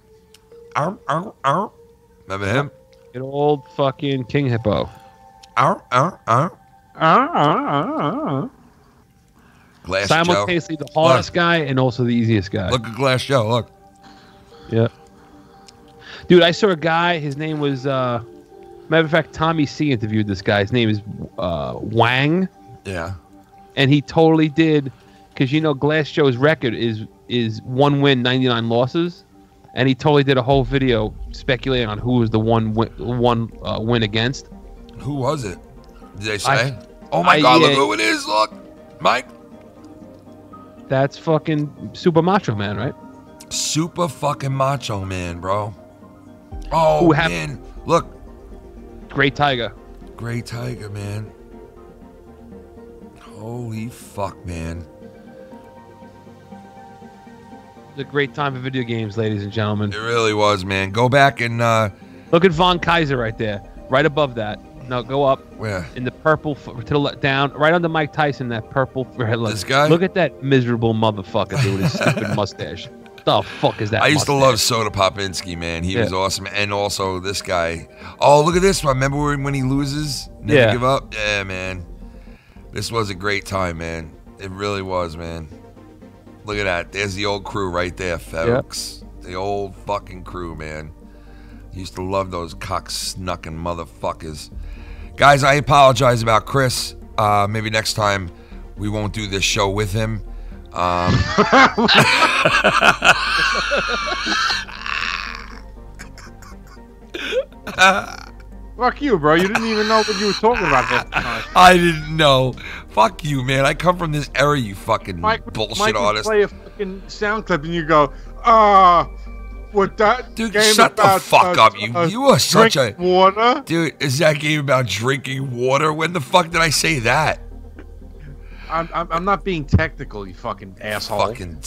Ow, ow, ow. Remember him? an old fucking king hippo. Glass Simultaneously Joe. the hardest guy and also the easiest guy. Look at Glass Joe. Look. Yeah. Dude, I saw a guy. His name was, matter of fact, Tommy C interviewed this guy. His name is Wang. Yeah. And he totally did, because you know Glass Joe's record is 1 win, 99 losses. And he totally did a whole video speculating on who was the one win against. Who was it? Did they say? Oh my God! Look who it is! Look, Mike. That's fucking Super Macho Man, right? Super fucking Macho Man, bro. Oh Who man, look. Great Tiger. Great Tiger, man. Holy fuck, man. It's a great time for video games, ladies and gentlemen. It really was, man. Go back and Look at Von Kaiser right there, right above that. No, go up. Where? In the purple to the down, right under Mike Tyson. That purple. Look, This guy? Look at that miserable motherfucker, dude, with his stupid mustache. The fuck is that? I used to mustache? love Soda Popinski, man. He was Yeah. awesome. And also this guy. Oh, look at this one. Remember when he loses? Never Yeah. give up? Yeah, man. This was a great time, man. It really was, man. Look at that. There's the old crew right there, folks. The old fucking crew, man. Used to love those cock-snucking motherfuckers. Guys, I apologize about Chris. Maybe next time we won't do this show with him. Fuck you, bro. You didn't even know what you were talking about that time. I didn't know. Fuck you, man. I come from this era, you fucking bullshit Mike would artist. play a fucking sound clip and you go, with that Dude, game shut about, the fuck up. You are such a... drink water. Dude, is that game about drinking water? When the fuck did I say that? I'm not being technical, you fucking asshole. Fucking...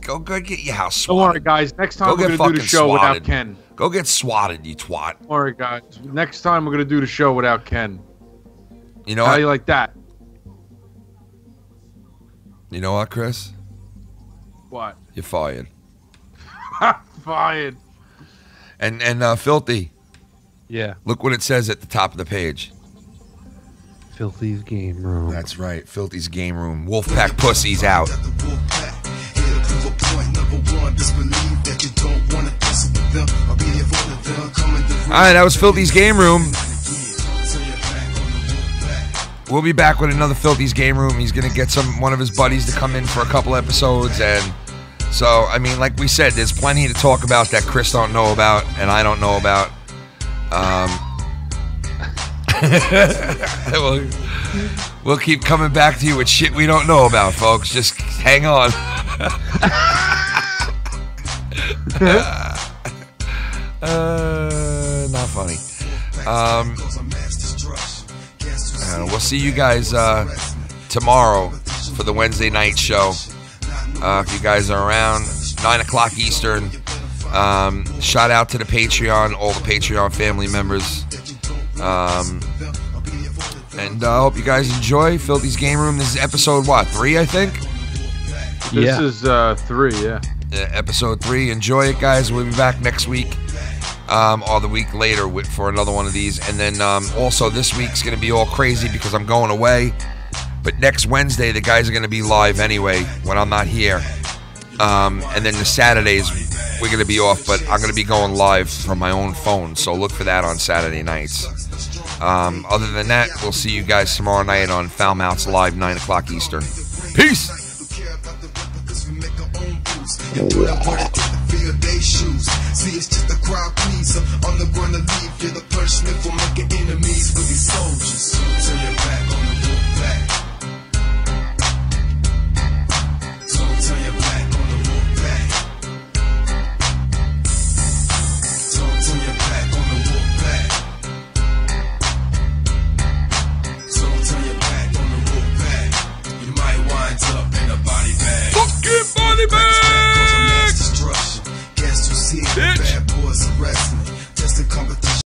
Go get your house Don't swatted. worry, guys. Next time Go we're get going to do the fucking show swatted. without Ken. Go get swatted, you twat. Don't worry, guys. Next time we're going to do the show without Ken. You know How what? you like that? You know what, Chris? What? You're fired. Fired. And Filthy, Yeah. look what it says at the top of the page. Filthy's game room. That's right. Filthy's game room. Wolfpack Pussy's out. Alright, that was Filthy's game room. We'll be back with another Filthy's game room. He's gonna get one of his buddies to come in for a couple episodes, and so I mean, like we said, there's plenty to talk about that Chris don't know about and I don't know about. We'll keep coming back to you with shit we don't know about, folks. Just hang on. Not funny. We'll see you guys tomorrow for the Wednesday night show. If you guys are around, 9 o'clock Eastern. Shout out to the Patreon, all the Patreon family members. And I hope you guys enjoy Filthy's Game Room. This is episode, what, 3, I think? This is 3, yeah. Episode 3. Enjoy it, guys. We'll be back next week. Or the week later for another one of these. And then also this week's going to be all crazy because I'm going away. But next Wednesday, the guys are going to be live anyway when I'm not here. And then the Saturdays, we're going to be off. But I'm going to be going live from my own phone. So look for that on Saturday nights. Other than that, we'll see you guys tomorrow night on Foul Mouths Live, 9 o'clock Eastern. Peace!